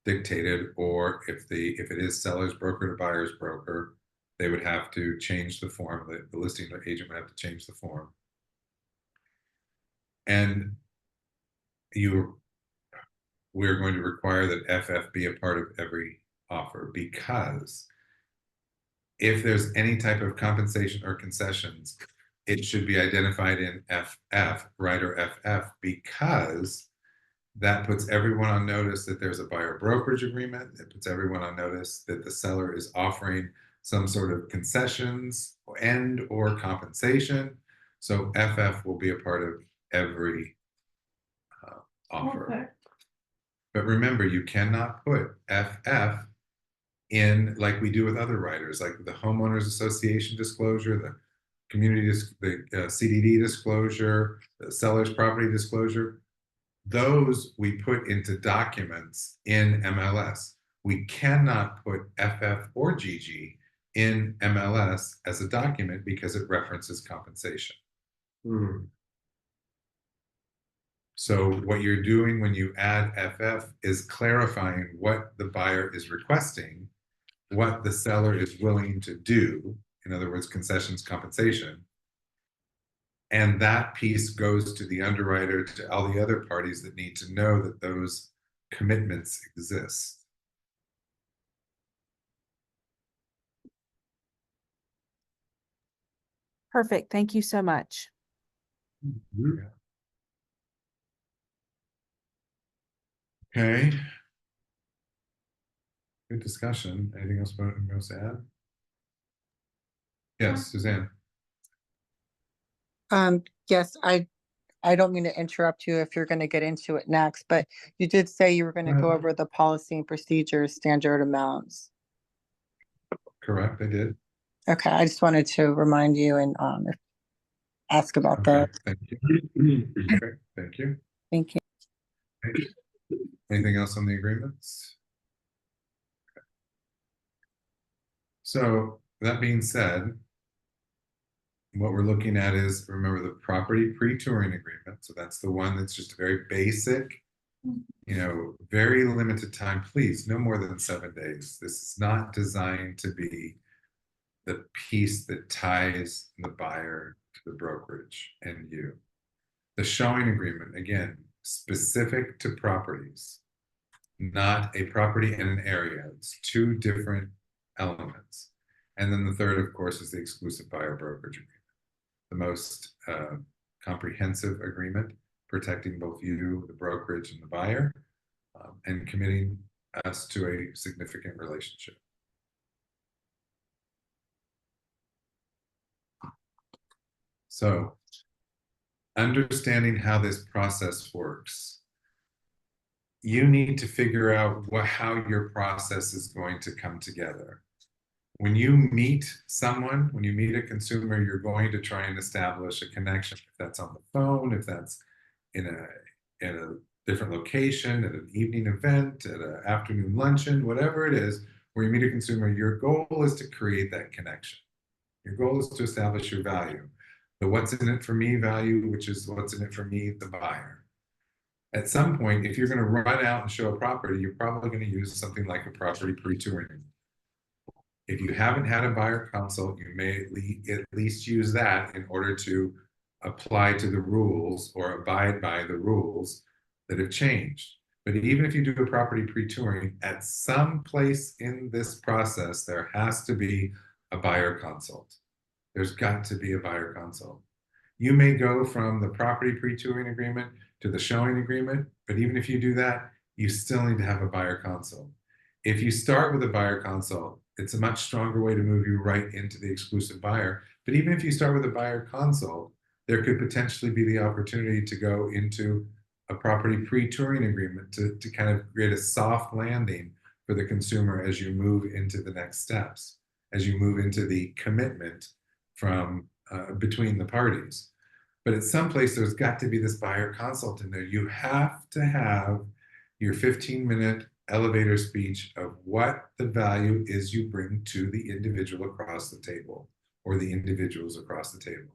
dictated, or if it is seller's broker to buyer's broker, they would have to change the form, the listing agent would have to change the form. And we're going to require that FF be a part of every offer, because if there's any type of compensation or concessions, it should be identified in FF, right, or FF, because that puts everyone on notice that there's a buyer brokerage agreement. It puts everyone on notice that the seller is offering some sort of concessions and or compensation. So FF will be a part of every offer. Okay. But remember, you cannot put FF in like we do with other writers, like the homeowners association disclosure, the CDD disclosure, the seller's property disclosure. Those we put into documents in MLS. We cannot put FF or GG in MLS as a document because it references compensation. So what you're doing when you add FF is clarifying what the buyer is requesting, what the seller is willing to do, in other words, concessions, compensation. And that piece goes to the underwriter, to all the other parties that need to know that those commitments exist. Perfect. Thank you so much. Okay. Good discussion. Anything else to add? Yes, Suzanne. Yes, I don't mean to interrupt you if you're gonna get into it next, but you did say you were gonna go over the policy and procedures, standard amounts. Correct, I did. Okay, I just wanted to remind you and ask about Okay, that. thank you. Okay, thank you. Thank you. Anything else on the agreements? Okay. So that being said, what we're looking at is, remember, the property pre-touring agreement. So that's the one that's just very basic, very limited time. Please, no more than 7 days. This is not designed to be the piece that ties the buyer to the brokerage and you. The showing agreement, again, specific to properties, not a property in an area. It's two different elements. And then the third, of course, is the exclusive buyer brokerage agreement, the most comprehensive agreement, protecting both you, the brokerage, and the buyer, and committing us to a significant relationship. So, understanding how this process works, you need to figure out how your process is going to come together. When you meet someone, when you meet a consumer, you're going to try and establish a connection. If that's on the phone, if that's in a different location, at an evening event, at an afternoon luncheon, whatever it is, where you meet a consumer, your goal is to create that connection. Your goal is to establish your value. The what's in it for me value, which is what's in it for me, the buyer. At some point, if you're going to run out and show a property, you're probably going to use something like a property pre-touring. If you haven't had a buyer consult, you may at least use that in order to apply to the rules or abide by the rules that have changed. But even if you do a property pre-touring, at some place in this process, there has to be a buyer consult. There's got to be a buyer consult. You may go from the property pre-touring agreement to the showing agreement, but even if you do that, you still need to have a buyer consult. If you start with a buyer consult, it's a much stronger way to move you right into the exclusive buyer. But even if you start with a buyer consult, there could potentially be the opportunity to go into a property pre-touring agreement to kind of create a soft landing for the consumer as you move into the next steps, as you move into the commitment from between the parties. But at some place, there's got to be this buyer consult in there. You have to have your 15-minute elevator speech of what the value is you bring to the individual across the table or the individuals across the table.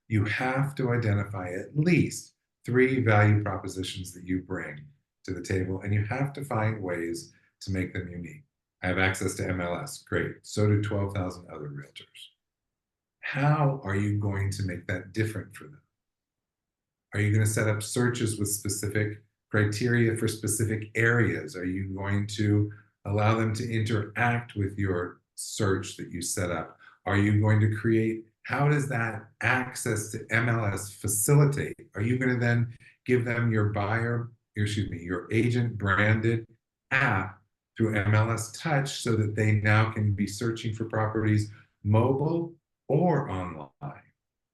You have to identify at least 3 value propositions that you bring to the table, and you have to find ways to make them unique. I have access to MLS, great. So do 12,000 other realtors. How are you going to make that different for them? Are you going to set up searches with specific criteria for specific areas? Are you going to allow them to interact with your search that you set up? Are you going to create, how does that access to MLS facilitate? Are you going to then give them your your agent branded app through MLS Touch so that they now can be searching for properties mobile or online?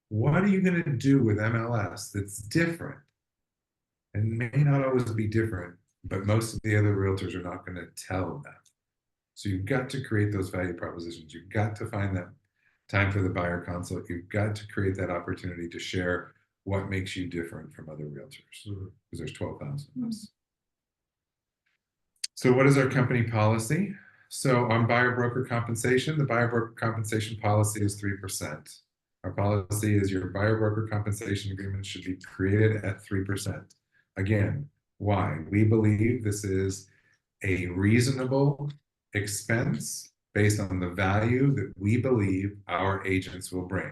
What are you going to do with MLS that's different? And may not always be different, but most of the other realtors are not going to tell them. So you've got to create those value propositions. You've got to find that time for the buyer consult. You've got to create that opportunity to share what makes you different from other realtors, because there's 12,000 of us. So what is our company policy? So on buyer broker compensation, the buyer broker compensation policy is 3%. Our policy is your buyer broker compensation agreement should be created at 3%. Again, why? We believe this is a reasonable expense based on the value that we believe our agents will bring.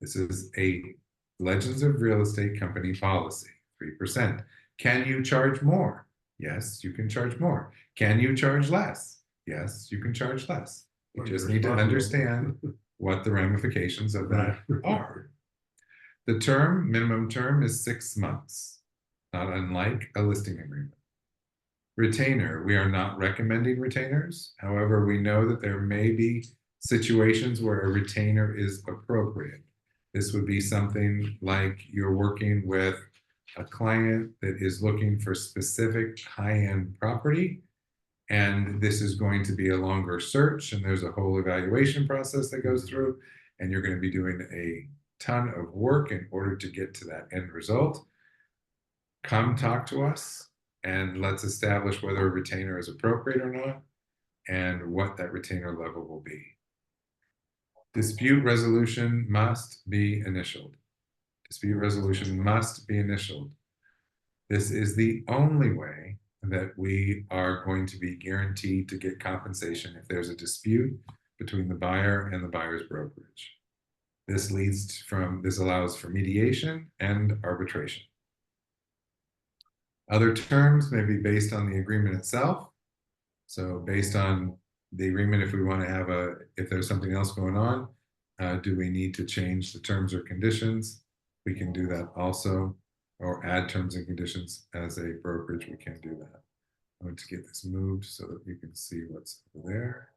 This is a Legends of Real Estate company policy, 3%. Can you charge more? Yes, you can charge more. Can you charge less? Yes, you can charge less. You just need to understand what the ramifications of that are. The minimum term is 6 months, not unlike a listing agreement. Retainer, we are not recommending retainers. However, we know that there may be situations where a retainer is appropriate. This would be something like you're working with a client that is looking for specific high-end property, and this is going to be a longer search, and there's a whole evaluation process that goes through, and you're going to be doing a ton of work in order to get to that end result. Come talk to us, and let's establish whether a retainer is appropriate or not, and what that retainer level will be. Dispute resolution must be initialed. Dispute resolution must be initialed. This is the only way that we are going to be guaranteed to get compensation if there's a dispute between the buyer and the buyer's brokerage. This allows for mediation and arbitration. Other terms may be based on the agreement itself. So based on the agreement, if we want to have if there's something else going on, do we need to change the terms or conditions? We can do that also, or add terms and conditions as a brokerage, we can do that. I'm going to get this moved so that you can see what's over there.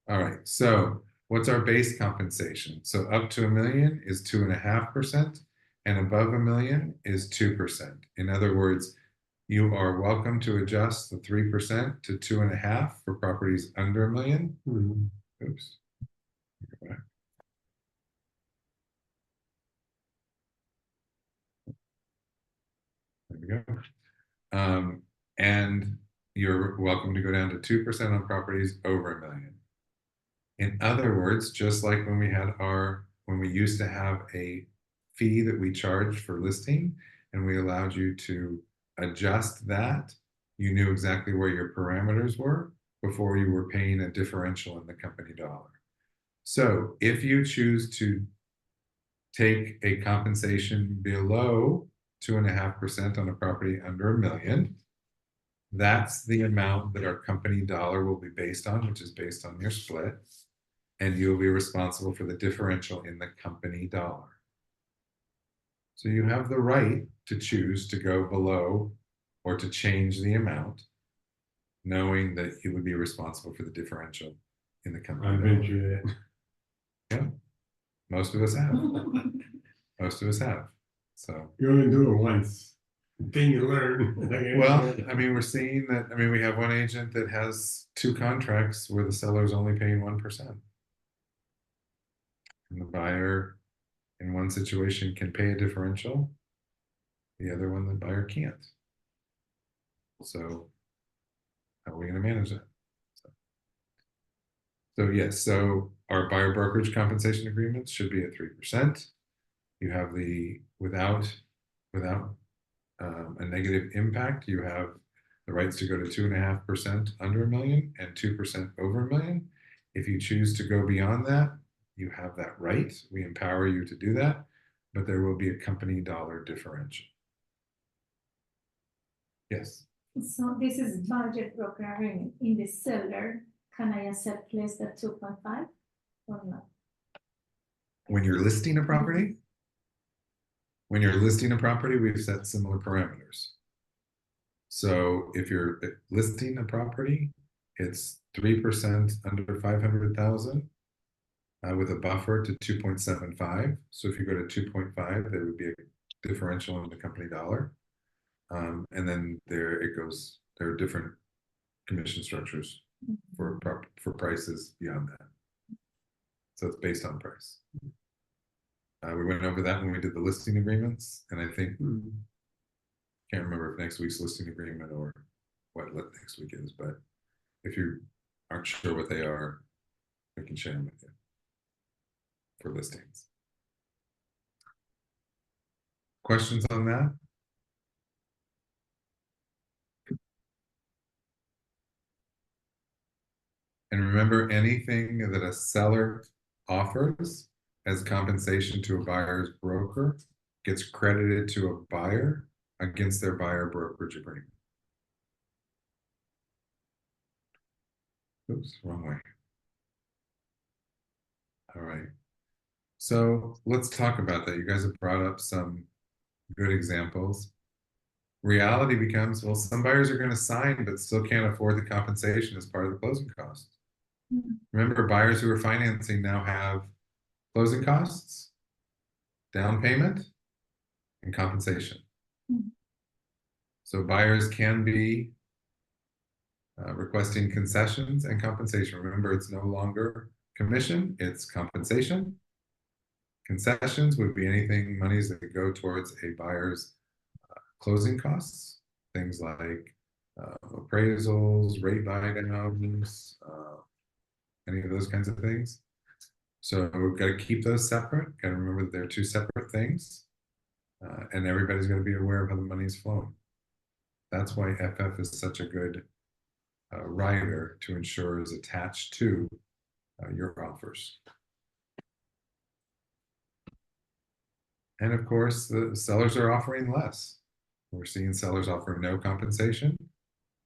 All right, so what's our base compensation? So up to $1 million is 2.5%, and above $1 million is 2%. In other words, you are welcome to adjust the 3% to 2.5% for properties under $1 million. Oops. Go back. There we go. And you're welcome to go down to 2% on properties over $1 million. In other words, just like when we used to have a fee that we charged for listing, and we allowed you to adjust that, you knew exactly where your parameters were. before you were paying a differential in the company dollar. So if you choose to take a compensation below 2.5% on a property under $1 million, that's the amount that our company dollar will be based on, which is based on your split. And you'll be responsible for the differential in the company dollar. So you have the right to choose to go below or to change the amount, knowing that you would be responsible for the differential in the company I've dollar. been through that. Yeah, most of us have. Most of us have. So, You only do it once, then you learn. well, I mean, we're seeing that. I mean, we have one agent that has 2 contracts where the seller is only paying 1%. And the buyer in one situation can pay a differential, the other one the buyer can't. So how are we going to manage that? So yes, so our buyer brokerage compensation agreements should be at 3%. You have the without a negative impact, you have the rights to go to 2.5% under $1 million and 2% over $1 million. If you choose to go beyond that, you have that right. We empower you to do that, but there will be a company dollar differential. Yes. So this is budget broker agreement. In the seller, can I accept less than 2.5 or not? When you're listing a property, we've set similar parameters. So if you're listing a property, it's 3% under 500,000 with a buffer to 2.75. So if you go to 2.5, there would be a differential in the company dollar. And then there it goes. There are different commission structures for prices beyond that. So it's based on price. We went over that when we did the listing agreements, and I think can't remember if next week's listing agreement or what next week is, but if you aren't sure what they are, we can share them with you for listings. Questions on that? And remember, anything that a seller offers as compensation to a buyer's broker gets credited to a buyer against their buyer brokerage agreement. Oops, wrong way. All right. So let's talk about that. You guys have brought up some good examples. Reality becomes, well, some buyers are going to sign but still can't afford the compensation as part of the closing costs. Remember, buyers who are financing now have closing costs, down payment, and compensation. So buyers can be requesting concessions and compensation. Remember, it's no longer commission, it's compensation. Concessions would be anything, monies that go towards a buyer's closing costs, things like appraisals, rate buy-downs, any of those kinds of things. So we've got to keep those separate. Got to remember that they're 2 separate things, and everybody's going to be aware of how the money is flowing. That's why FF is such a good rider to ensure is attached to your offers. And of course, the sellers are offering less. We're seeing sellers offer no compensation.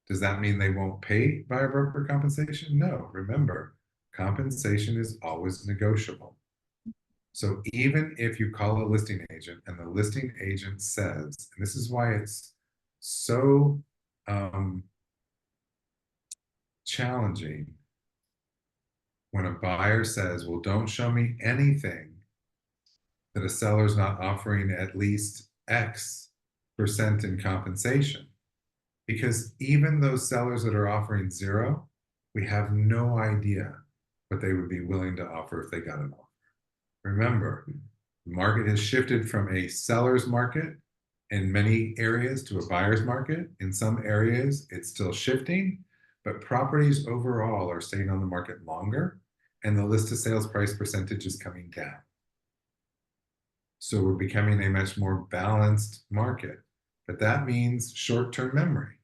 Does that mean they won't pay buyer broker compensation? No. Remember, compensation is always negotiable. So even if you call a listing agent and the listing agent says, and this is why it's so challenging when a buyer says, well, don't show me anything that a seller's not offering at least X% in compensation. Because even those sellers that are offering 0, we have no idea what they would be willing to offer if they got an offer. Remember, the market has shifted from a seller's market in many areas to a buyer's market. In some areas, it's still shifting, but properties overall are staying on the market longer, and the list to sales price percentage is coming down. So we're becoming a much more balanced market, but that means short-term memory.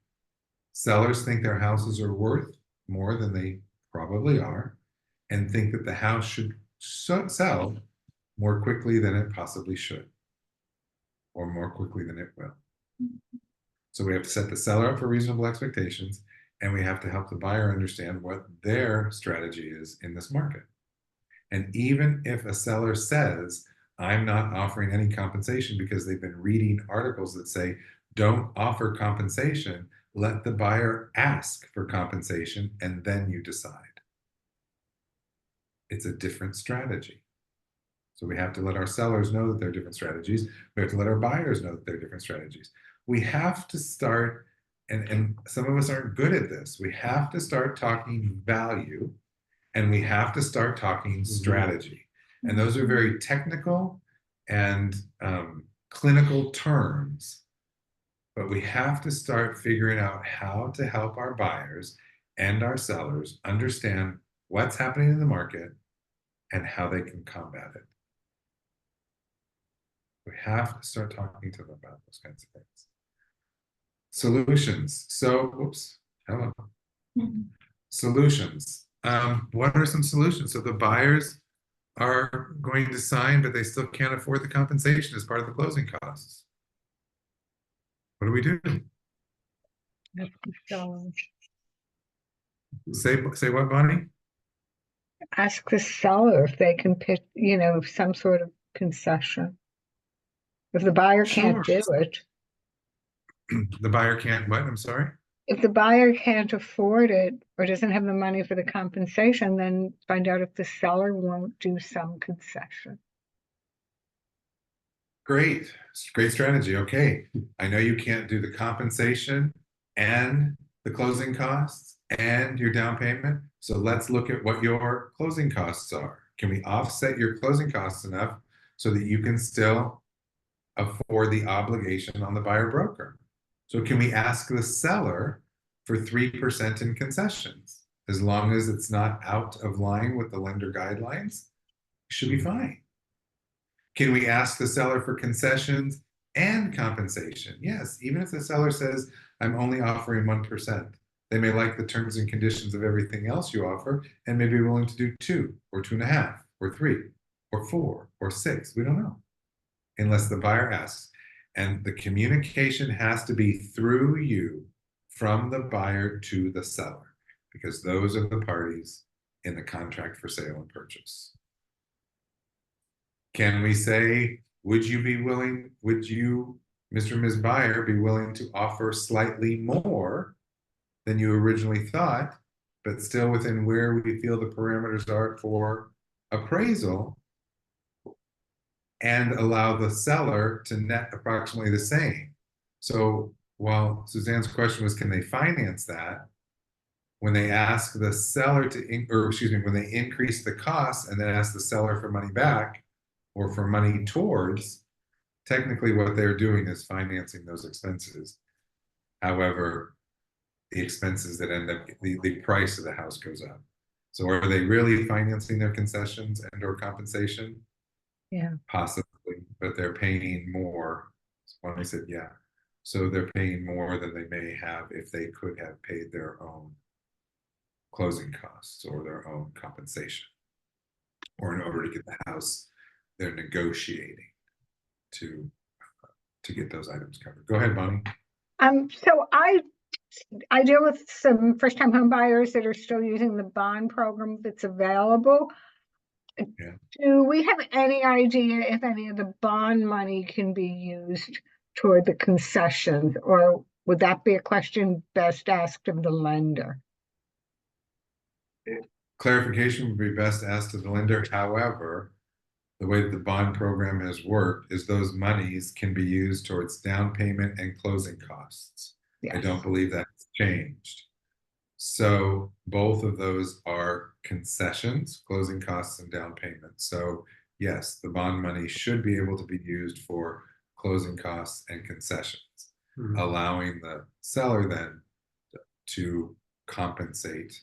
Sellers think their houses are worth more than they probably are, and think that the house should sell more quickly than it possibly should, or more quickly than it will. So we have to set the seller up for reasonable expectations, and we have to help the buyer understand what their strategy is in this market. And even if a seller says, I'm not offering any compensation because they've been reading articles that say, don't offer compensation, let the buyer ask for compensation and then you decide. It's a different strategy. So we have to let our sellers know that there are different strategies. We have to let our buyers know that there are different strategies. We have to start, and some of us aren't good at this, we have to start talking value, and we have to start talking strategy. And those are very technical and clinical terms, but we have to start figuring out how to help our buyers and our sellers understand what's happening in the market and how they can combat it. We have to start talking to them about those kinds of things. Solutions. So, whoops, hello. Solutions. What are some solutions? So the buyers are going to sign, but they still can't afford the compensation as part of the closing costs. What do we do? Say what, Bonnie? Ask the seller if they can pick, some sort of concession. If the buyer can't do it, The buyer can't what? I'm sorry? if the buyer can't afford it or doesn't have the money for the compensation, then find out if the seller won't do some concession. Great strategy. Okay, I know you can't do the compensation and the closing costs and your down payment. So let's look at what your closing costs are. Can we offset your closing costs enough so that you can still afford the obligation on the buyer broker? So can we ask the seller for 3% in concessions? As long as it's not out of line with the lender guidelines, it should be fine. Can we ask the seller for concessions and compensation? Yes, even if the seller says, I'm only offering 1%. They may like the terms and conditions of everything else you offer and may be willing to do 2 or 2.5 or 3 or 4 or 6. We don't know unless the buyer asks. And the communication has to be through you from the buyer to the seller, because those are the parties in the contract for sale and purchase. Can we say, would you, Mr. and Ms. Buyer, be willing to offer slightly more than you originally thought, but still within where we feel the parameters are for appraisal, and allow the seller to net approximately the same? So while Suzanne's question was, can they finance that? When they ask the seller when they increase the cost and then ask the seller for money back or for money towards, technically what they're doing is financing those expenses. However, the expenses that end up, the price of the house goes up. So are they really financing their concessions and or compensation? Yeah. Possibly, but they're paying more. When I said, yeah. So they're paying more than they may have if they could have paid their own closing costs or their own compensation. Or in order to get the house, they're negotiating to get those items covered. Go ahead, Bonnie. So I deal with some first-time home buyers that are still using the bond program that's available. Yeah. Do we have any idea if any of the bond money can be used toward the concessions, or would that be a question best asked of the lender? Clarification would be best asked to the lender. However, the way that the bond program has worked is those monies can be used towards down payment and closing costs. Yes. I don't believe that's changed. So both of those are concessions, closing costs and down payment. So yes, the bond money should be able to be used for closing costs and concessions, allowing the seller then to compensate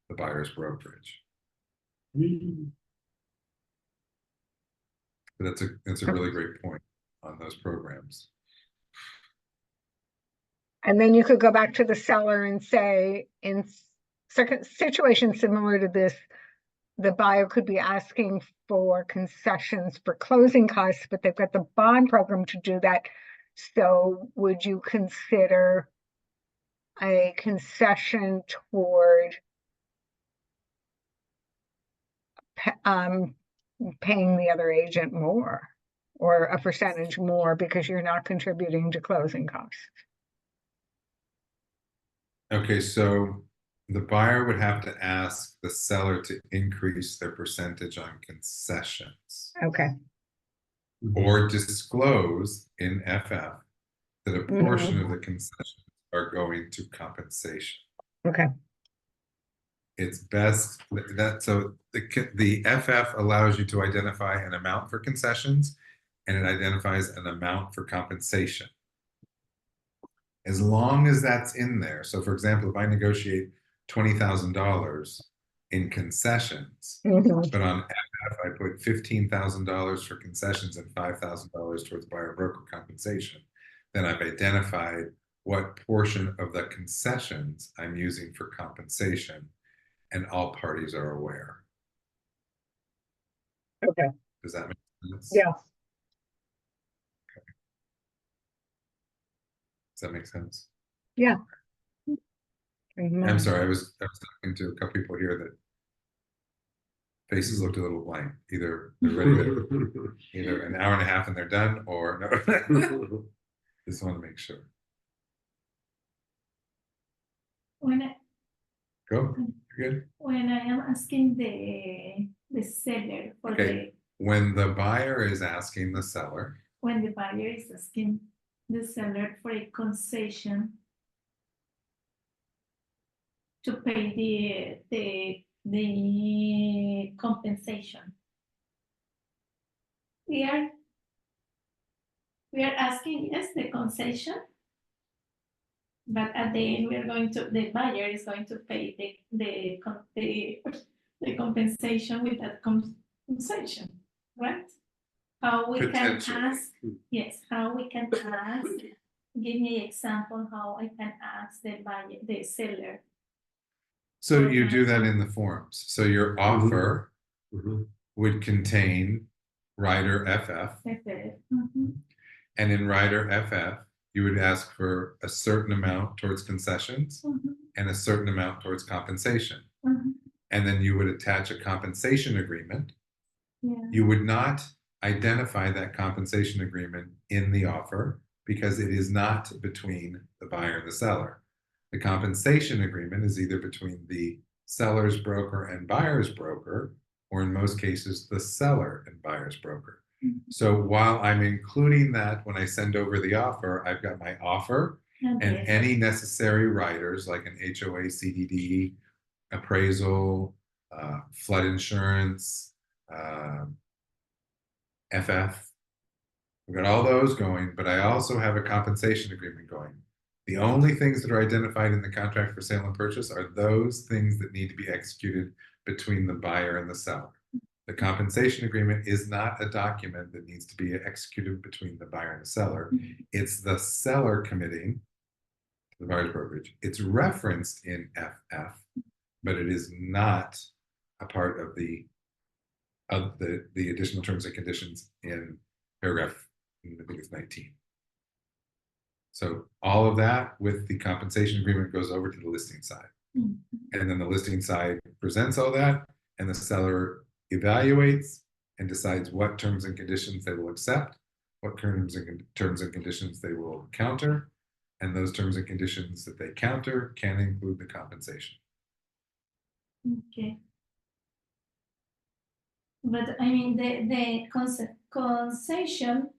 the buyer's brokerage. But that's a really great point on those programs. And then you could go back to the seller and say, in second situation similar to this, the buyer could be asking for concessions for closing costs, but they've got the bond program to do that. So would you consider a concession toward paying the other agent more, or a percentage more because you're not contributing to closing costs? Okay, so the buyer would have to ask the seller to increase their percentage on concessions Okay. or disclose in FF that a portion of the concessions are going to compensation. Okay. It's best that so the FF allows you to identify an amount for concessions and it identifies an amount for compensation. As long as that's in there. So for example, if I negotiate $20,000 in concessions, but on FF I put $15,000 for concessions and $5,000 towards buyer broker compensation, then I've identified what portion of the concessions I'm using for compensation, and all parties are aware. Okay. Does that make sense? Yeah. Does that make sense? Yeah. I'm sorry, I was talking to a couple people here that faces looked a little blank. Either they're ready to either an hour and a half and they're done, or no. Just want to make sure. When I, Go. You're good. when I am asking the seller for Okay. When the buyer is asking the seller, when the buyer is asking the seller for a concession to pay the compensation. We are asking, yes, the concession, but at the end the buyer is going to pay the compensation with that compensation, right? How we can Potentially. ask, yes, how we can ask, give me an example how I can ask the buyer, the seller. so you do that in the forms. So your offer would contain rider FF, and in rider FF, you would ask for a certain amount towards concessions and a certain amount towards compensation. And then you would attach a compensation agreement. Yeah. You would not identify that compensation agreement in the offer because it is not between the buyer and the seller. The compensation agreement is either between the seller's broker and buyer's broker, or in most cases, the seller and buyer's broker. So while I'm including that when I send over the offer, I've got my offer and any necessary riders like an HOA, CDD, appraisal, flood insurance, FF. We've got all those going, but I also have a compensation agreement going. The only things that are identified in the contract for sale and purchase are those things that need to be executed between the buyer and the seller. The compensation agreement is not a document that needs to be executed between the buyer and the seller. It's the seller committing to the buyer's brokerage. It's referenced in FF, but it is not a part of the additional terms and conditions in paragraph, I think it's 19. So all of that with the compensation agreement goes over to the listing side. And then the listing side presents all that, and the seller evaluates and decides what terms and conditions they will accept, what terms and conditions they will counter, and those terms and conditions that they counter can include the compensation. Okay. But I mean, the concession,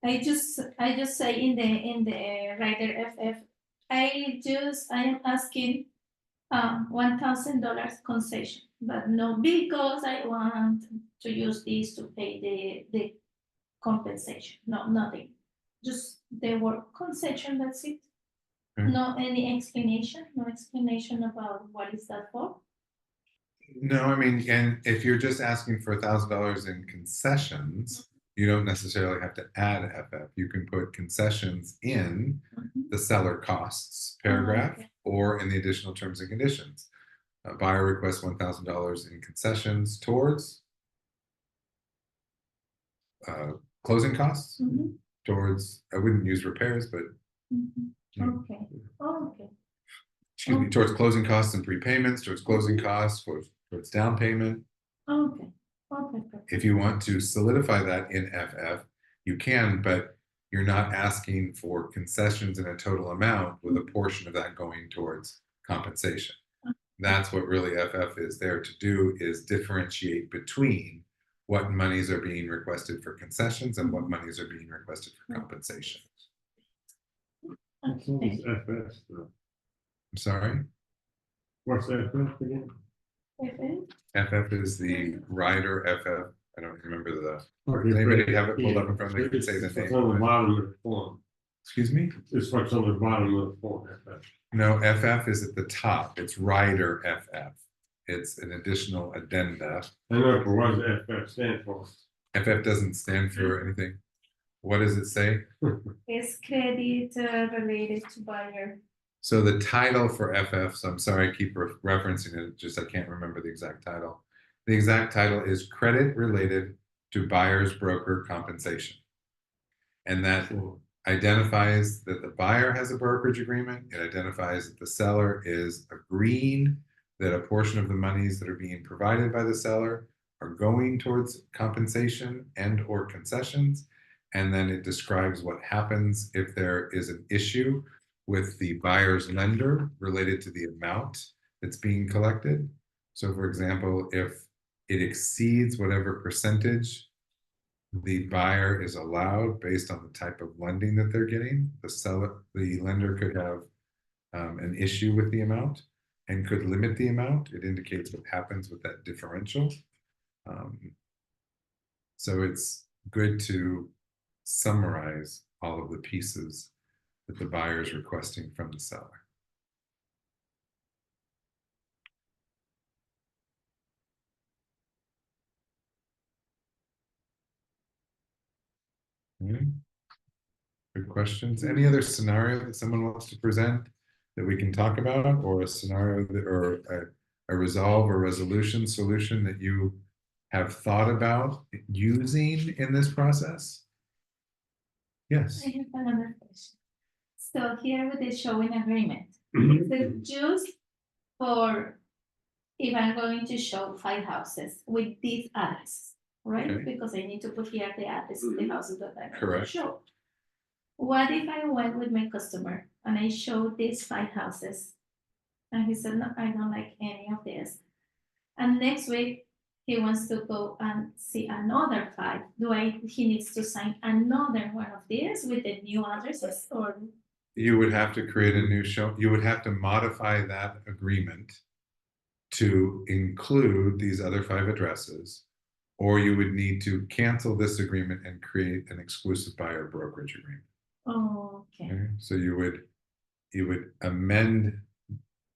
I just say in the rider FF, I am asking $1,000 concession, but no, because I want to use this to pay the compensation. No, nothing. Just the word concession, that's it. No any explanation, no explanation about what is that for. No, I mean, and if you're just asking for $1,000 in concessions, you don't necessarily have to add FF. You can put concessions in the seller costs paragraph, or in the additional terms and conditions. A buyer requests $1,000 in concessions towards closing costs, Mhm, towards, I wouldn't use repairs, but mhm. Okay, okay, excuse me, towards closing costs and prepayments, towards closing costs, towards down payment. okay, okay, perfect. If you want to solidify that in FF, you can, but you're not asking for concessions in a total amount with a portion of that going towards compensation. That's what really FF is there to do, is differentiate between what monies are being requested for concessions and what monies are being requested for compensation. What's all Okay. this FS stuff? I'm sorry? What's FS again? Okay. FF is the rider FF. I don't remember the, Okay, does anybody but- have it pulled up yeah, in front of them? They can say the it's name. on the of it. bottom of the form. Excuse me? It's what's on the bottom of the form, FS. No, FF is at the top. It's rider FF. It's an additional addenda. I know, but what does FF stand for? FF doesn't stand for anything. What does it say? Is credit related to buyer? So the title for FF, so I'm sorry, I keep referencing it, just I can't remember the exact title. The exact title is credit related to buyer's broker compensation. And that identifies that the buyer has a brokerage agreement. It identifies that the seller is agreeing that a portion of the monies that are being provided by the seller are going towards compensation and or concessions. And then it describes what happens if there is an issue with the buyer's lender related to the amount that's being collected. So for example, if it exceeds whatever percentage the buyer is allowed based on the type of lending that they're getting, the lender could have an issue with the amount and could limit the amount. It indicates what happens with that differential. So it's good to summarize all of the pieces that the buyer is requesting from the seller. Okay. Good questions. Any other scenario that someone wants to present that we can talk about, or a scenario that, or a resolve or resolution solution that you have thought about using in this process? Yes. I have another question. So here with the showing agreement, Mhm. is just for if I'm going to show 5 houses with this address, right? Okay. Because I need to put here the address of the houses that I'm going to Correct. show. What if I went with my customer and I showed these 5 houses? And he said, no, I don't like any of this. And next week, he wants to go and see another 5. He needs to sign another one of these with the new addresses, or? You would have to create a new show. You would have to modify that agreement to include these other 5 addresses, or you would need to cancel this agreement and create an exclusive buyer brokerage agreement. Oh, okay. Okay, so you would amend,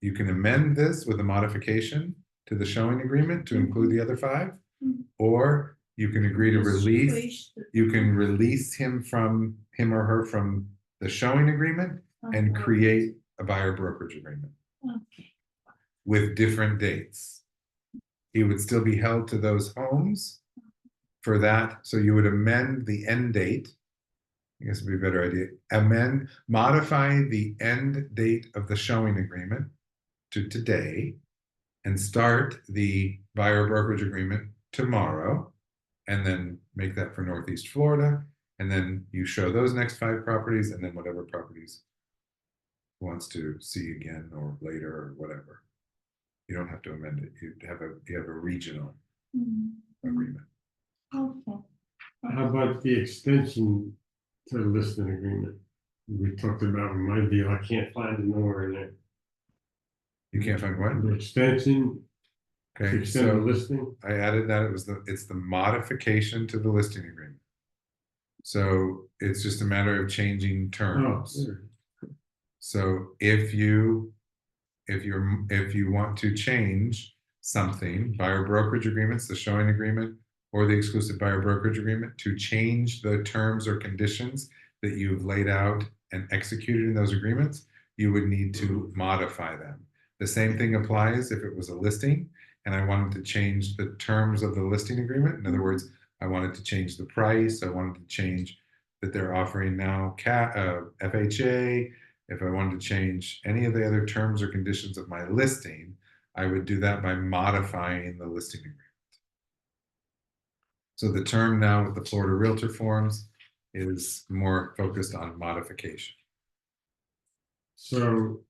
you can amend this with a modification to the showing agreement to include the other 5, Mhm. or you can agree to Just release, switch to- you can release him or her from the showing agreement and Okay. create a buyer brokerage agreement Okay. with different dates. He would still be held to those homes for that, so you would amend the end date. I guess would be a better idea. Modify the end date of the showing agreement to today and start the buyer brokerage agreement tomorrow, and then make that for Northeast Florida. And then you show those next 5 properties, and then whatever properties he wants to see again or later or whatever. You don't have to amend it. You have a regional Mhm. agreement. Okay. How about the extension to the listing agreement? We talked about in my deal, I can't find it nowhere in there. You can't find what? The extension to Okay, extend the so listing, I added that it's the modification to the listing agreement. So it's just a matter of changing oh, terms. there. So if you want to change something, buyer brokerage agreements, the showing agreement, or the exclusive buyer brokerage agreement, to change the terms or conditions that you've laid out and executed in those agreements, you would need to modify them. The same thing applies if it was a listing and I wanted to change the terms of the listing agreement. In other words, I wanted to change the price. I wanted to change that they're offering now FHA. If I wanted to change any of the other terms or conditions of my listing, I would do that by modifying the listing agreement. So the term now with the Florida Realtor forms is more focused on modification. So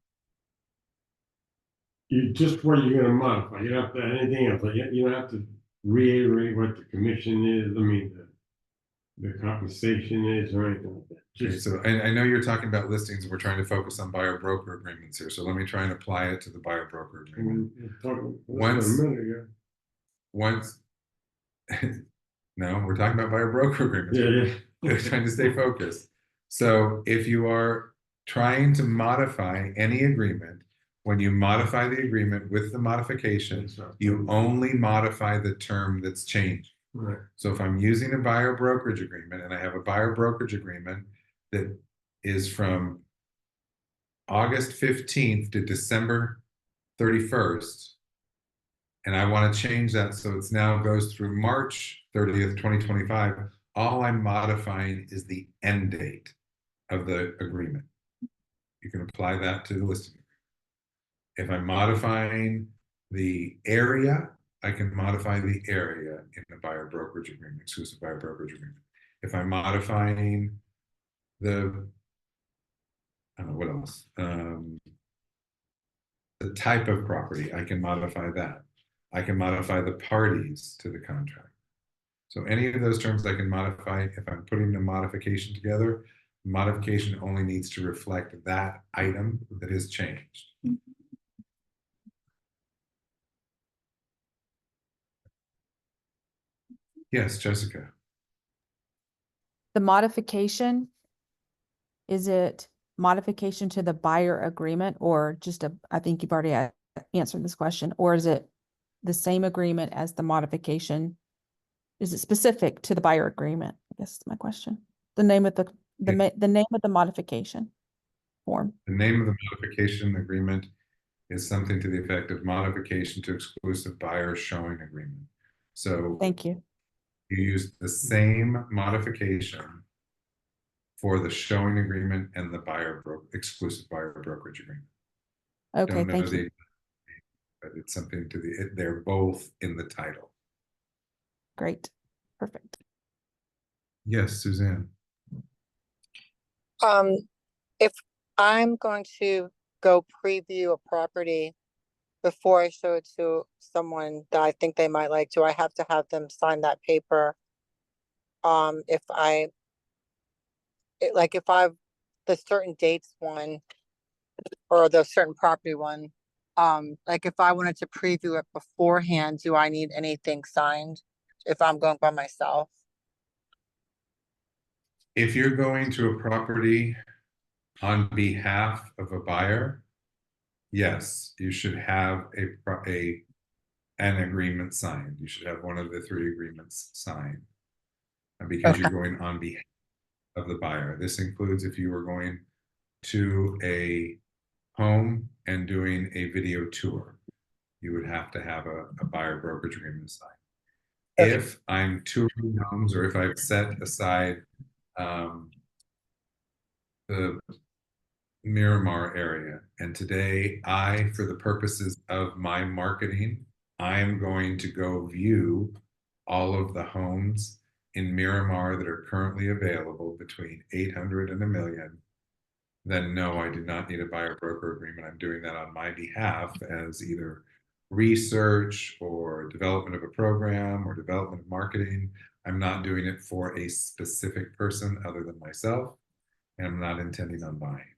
you just what you're gonna modify, you don't have to add anything else, like, you don't have to reiterate what the commission is, I mean, the compensation is or anything like that. Okay, Just, so I know you're talking about listings. We're trying to focus on buyer broker agreements here. So let me try and apply it to the buyer broker agreement. Once- a minute ago. Once, no, we're talking about buyer broker agreements. Yeah, We're trying to stay focused. So if you are trying to modify any agreement, when you modify the agreement with the modification, you only modify the term that's changed. Right, So if I'm using a buyer brokerage agreement and I have a buyer brokerage agreement that is from August 15th to December 31st, and I want to change that so it's now goes through March 30th, 2025, all I'm modifying is the end date of the agreement. You can apply that to the listing. If I'm modifying the area, I can modify the area in the buyer brokerage agreement, exclusive buyer brokerage agreement. If I'm modifying the, I don't know what else, the type of property, I can modify that. I can modify the parties to the contract. So any of those terms I can modify. If I'm putting a modification together, modification only needs to reflect that item that is changed. Yes, Jessica. The modification, is it modification to the buyer agreement or just I think you've already answered this question, or is it the same agreement as the modification? Is it specific to the buyer agreement? I guess is my question. The name of the name of the modification form. The name of the modification agreement is something to the effect of modification to exclusive buyer showing agreement. So Thank you. you use the same modification for the showing agreement and the exclusive buyer brokerage agreement. Okay, Don't know thank you. but it's something to they're both in the title. Great. Perfect. Yes, Suzanne. If I'm going to go preview a property before I show it to someone that I think they might like, do I have to have them sign that paper? If the certain dates one or the certain property one, like if I wanted to preview it beforehand, do I need anything signed if I'm going by myself? If you're going to a property on behalf of a buyer, yes, you should have an agreement signed. You should have one of the 3 agreements signed. And because you're going on behalf of the buyer. This includes if you were going to a home and doing a video tour, you would have to have a buyer brokerage agreement signed. Okay. If I'm touring homes or if I've set aside the Miramar area, and today for the purposes of my marketing, I'm going to go view all of the homes in Miramar that are currently available between 800 and $1 million, then no, I do not need a buyer broker agreement. I'm doing that on my behalf as either research or development of a program or development of marketing. I'm not doing it for a specific person other than myself, and I'm not intending on buying.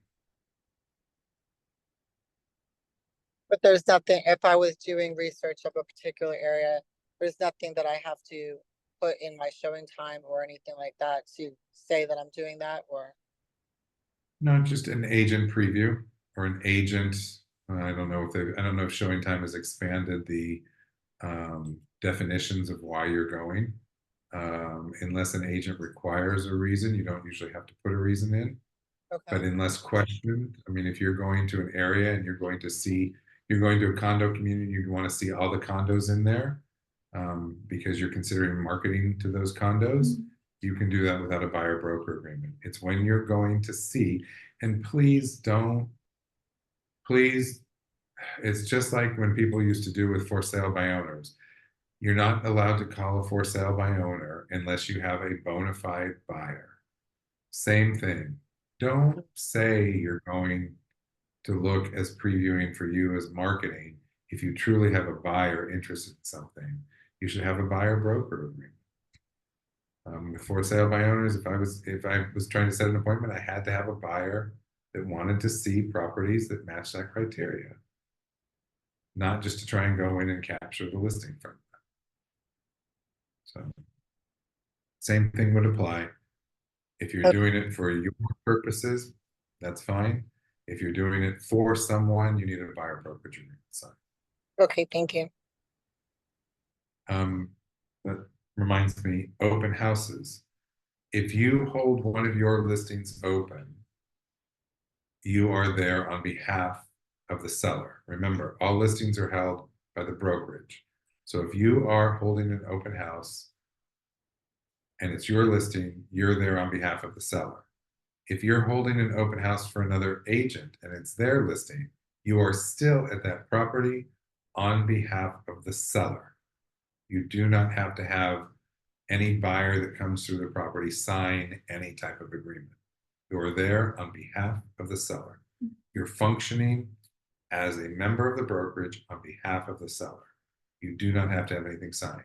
But there's nothing, if I was doing research of a particular area, there's nothing that I have to put in my showing time or anything like that to say that I'm doing that, or? No, just an agent preview or an agent. I don't know if showing time has expanded the definitions of why you're going. Unless an agent requires a reason, you don't usually have to put a reason in. But Okay, unless questioned, I mean, if you're going to an area and you're going to a condo community, you want to see all the condos in there, because you're considering marketing to those condos, you can do that without a buyer broker agreement. It's when you're going to see, and please, it's just like when people used to do with for sale by owners. You're not allowed to call a for sale by owner unless you have a bona fide buyer. Same thing. Don't say you're going to look as previewing for you as marketing. If you truly have a buyer interested in something, you should have a buyer broker agreement. For sale by owners, if I was trying to set an appointment, I had to have a buyer that wanted to see properties that match that criteria, not just to try and go in and capture the listing from them. So, same thing would apply. If you're Okay. doing it for your purposes, that's fine. If you're doing it for someone, you need a buyer brokerage agreement signed. okay, thank you. That reminds me, open houses. If you hold one of your listings open, you are there on behalf of the seller. Remember, all listings are held by the brokerage. So if you are holding an open house and it's your listing, you're there on behalf of the seller. If you're holding an open house for another agent and it's their listing, you are still at that property on behalf of the seller. You do not have to have any buyer that comes through the property sign any type of agreement. You are there on behalf of the seller. You're functioning as a member of the brokerage on behalf of the seller. You do not have to have anything signed.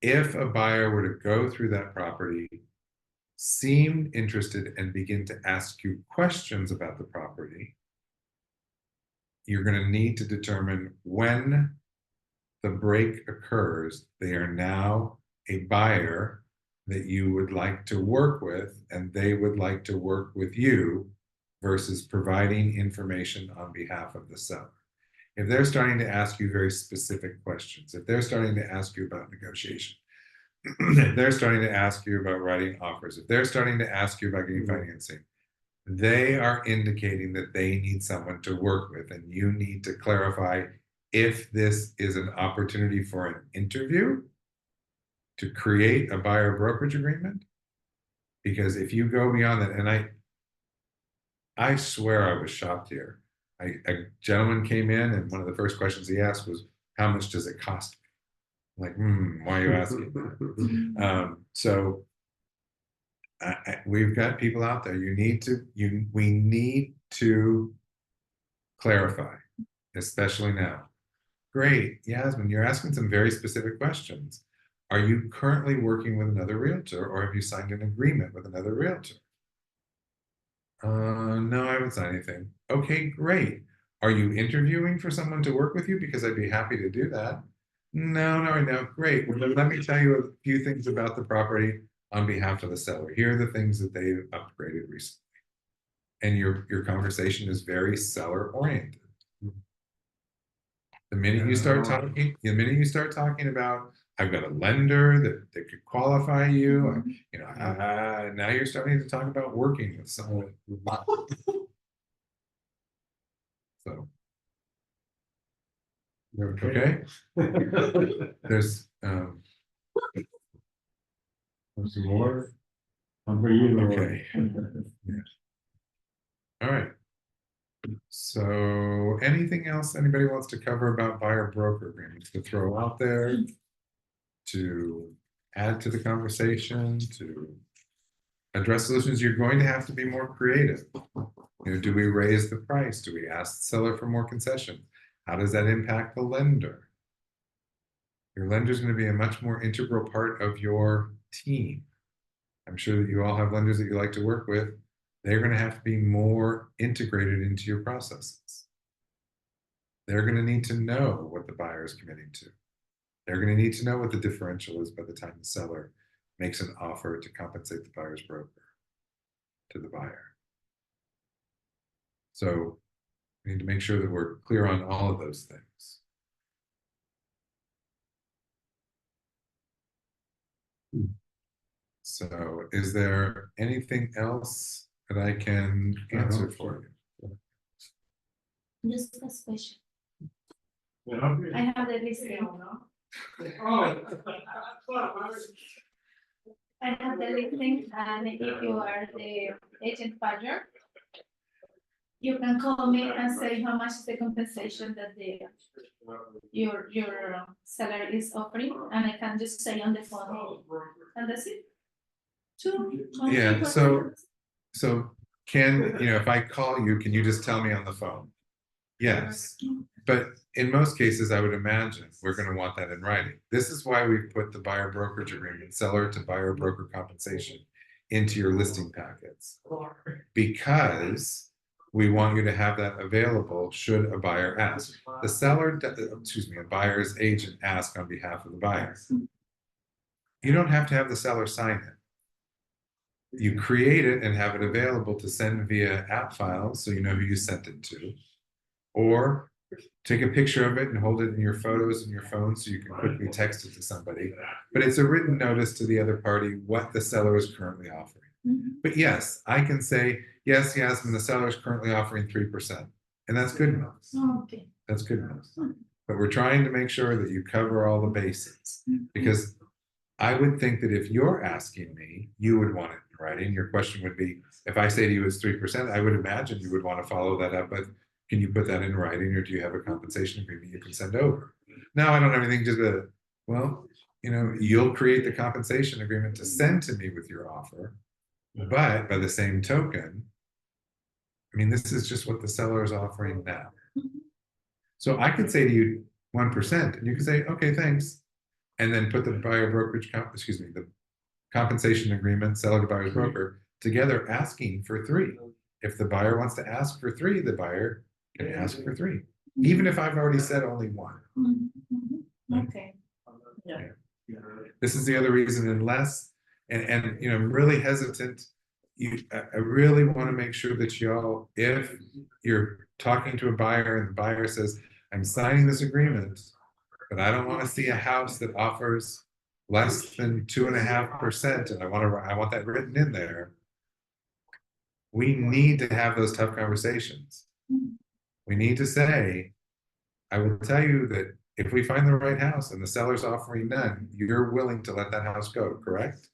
If a buyer were to go through that property, seem interested, and begin to ask you questions about the property, you're going to need to determine when the break occurs. They are now a buyer that you would like to work with, and they would like to work with you versus providing information on behalf of the seller. If they're starting to ask you very specific questions, if they're starting to ask you about negotiation, if they're starting to ask you about writing offers, if they're starting to ask you about getting financing, they are indicating that they need someone to work with, and you need to clarify if this is an opportunity for an interview to create a buyer brokerage agreement. Because if you go beyond that, and I swear I was shocked here. A gentleman came in, and one of the first questions he asked was, "How much does it cost me?" I'm like, why are you asking that? So we've got people out there. We need to clarify, especially now. Great, Yasmin, you're asking some very specific questions. Are you currently working with another realtor, or have you signed an agreement with another realtor? No, I haven't signed anything. Okay, great. Are you interviewing for someone to work with you? Because I'd be happy to do that. No, not right now. Great. Well, then let me tell you a few things about the property on behalf of the seller. Here are the things that they've upgraded recently. And your conversation is very seller oriented. The minute you start talking about, I've got a lender that could qualify you, now you're starting to talk about working with someone. So, okay, there's some more. I'll bring you the okay. All right. So anything else anybody wants to cover about buyer broker agreements to throw out there, to add to the conversation, to address solutions? You're going to have to be more creative. Do we raise the price? Do we ask the seller for more concessions? How does that impact the lender? Your lender is going to be a much more integral part of your team. I'm sure that you all have lenders that you like to work with. They're going to have to be more integrated into your processes. They're going to need to know what the buyer is committing to. They're going to need to know what the differential is by the time the seller makes an offer to compensate the buyer's broker to the buyer. So we need to make sure that we're clear on all of those things. So is there anything else that I can answer for you. Just a question. Yeah. I have the listing. I have the listing, and if you are the agent buyer, you can call me and say how much is the compensation that your seller is offering, and I can just say on the phone, and that's it. Yeah, so can, if I call you, can you just tell me on the phone? Yes, but in most cases, I would imagine we're gonna want that in writing. This is why we put the buyer brokerage agreement, seller to buyer broker compensation into your listing packets. Because we want you to have that available should a buyer ask. The seller, a buyer's agent ask on behalf of the buyer. You don't have to have the seller sign it. You create it and have it available to send via app files so you know who you sent it to. Or take a picture of it and hold it in your photos in your phone so you can quickly text it to somebody. But it's a written notice to the other party what the seller is currently offering. But yes, I can say, yes, Yasmin, the seller is currently offering 3%. And that's good enough. Okay. That's good enough. But we're trying to make sure that you cover all the bases. Because I would think that if you're asking me, you would want it in writing. Your question would be, if I say to you it's 3%, I would imagine you would want to follow that up. But can you put that in writing, or do you have a compensation agreement you can send over? Now, I don't have anything, just well, you'll create the compensation agreement to send to me with your offer. But by the same token, I mean, this is just what the seller is offering now. So I could say to you 1%, and you can say, okay, thanks. And then put the buyer brokerage, the compensation agreement, seller to buyer's broker together asking for 3. If the buyer wants to ask for 3, the buyer can ask for 3, even if I've already said only 1. Okay. Yeah. This is the other reason, unless, and I'm really hesitant. I really want to make sure that y'all, if you're talking to a buyer and the buyer says, I'm signing this agreement, but I don't want to see a house that offers less than 2.5%, and I want that written in there. We need to have those tough conversations. We need to say, I will tell you that if we find the right house and the seller's offering none, you're willing to let that house go, correct?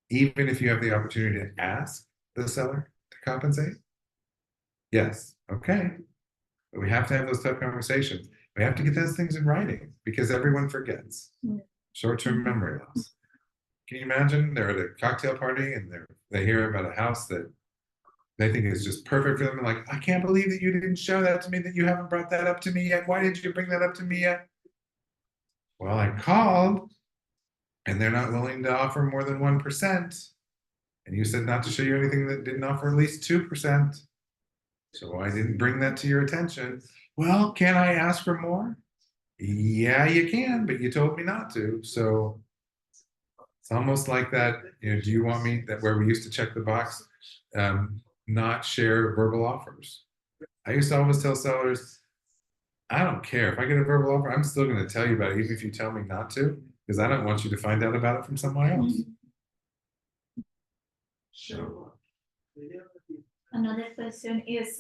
Even if you have the opportunity to ask the seller to compensate? Yes, okay. But we have to have those tough conversations. We have to get those things in writing because everyone forgets. Short-term memory loss. Can you imagine they're at a cocktail party and they hear about a house that they think is just perfect for them? And like, I can't believe that you didn't show that to me, that you haven't brought that up to me yet. Why didn't you bring that up to me yet? Well, I called and they're not willing to offer more than 1%. And you said not to show you anything that didn't offer at least 2%. So I didn't bring that to your attention. Well, can I ask for more? Yeah, you can, but you told me not to. So it's almost like that, do you want me, that where we used to check the box, not share verbal offers. I used to always tell sellers, I don't care. If I get a verbal offer, I'm still going to tell you about it, even if you tell me not to, because I don't want you to find out about it from someone else. Another question is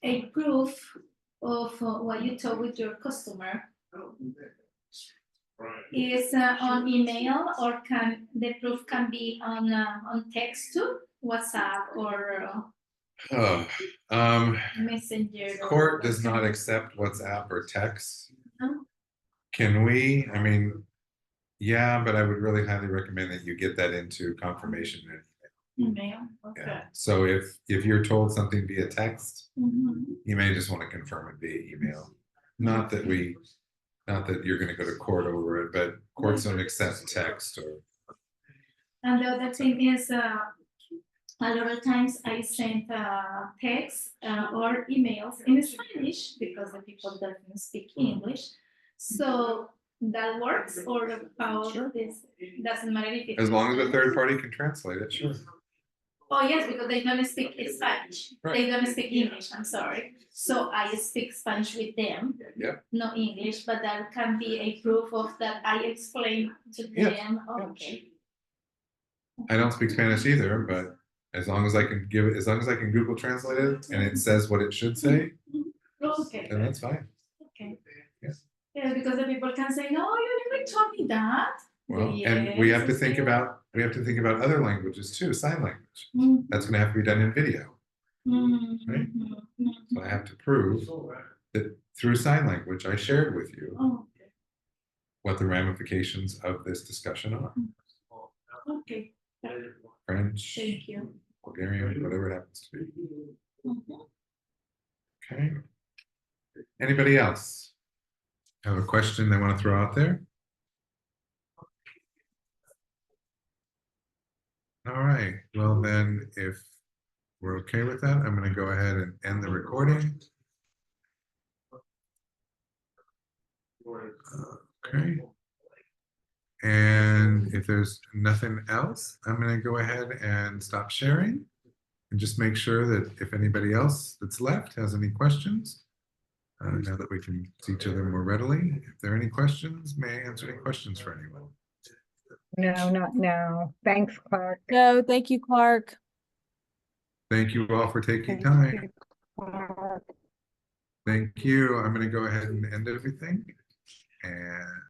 a proof of what you told with your customer is on email, or can the proof can be on text too, WhatsApp or Messenger? Court does not accept WhatsApp or text. No? Can we? I mean, yeah, but I would really highly recommend that you get that into confirmation. Email. Okay. Yeah. So if you're told something via text, Mhm. you may just want to confirm it via email. Not that you're going to go to court over it, but courts don't accept text or. And the other thing is, a lot of times I send texts or emails in Spanish because the people don't speak English. So that works, or how this doesn't matter if it's As long as a third party can translate it, sure. Oh, yes, because they don't speak Spanish. Right. They don't speak English, I'm sorry. So I speak Spanish with them. Yeah. No English, but that can be a proof of that I explain to Yeah. them. Okay. I don't speak Spanish either, but as long as I can give it, as long as I can Google Translate it and it says what it should say, Okay. then that's fine. Okay. Yes. Yeah, because the people can say, no, you never told me that. Well, and we have to Yes, think yes. about, we have to think about other languages too, sign language. Mhm, That's gonna have to be done in video. mhm, Right. mhm, So I have to prove that through sign language, I shared with you Oh, what the ramifications of this discussion are. okay, French, thank you. Bulgarian, whatever it happens to be. Mhm. Okay. Anybody else have a question they want to throw out there? All right, well then, if we're okay with that, I'm gonna go ahead and end the recording. Okay. And if there's nothing else, I'm gonna go ahead and stop sharing. And just make sure that if anybody else that's left has any questions, now that we can see each other more readily, if there are any questions, may I answer any questions for anyone? No, not now. Thanks, Clark. No, thank you, Clark. Thank you all for taking Thank time. you, Clark. Thank you. I'm gonna go ahead and end everything. And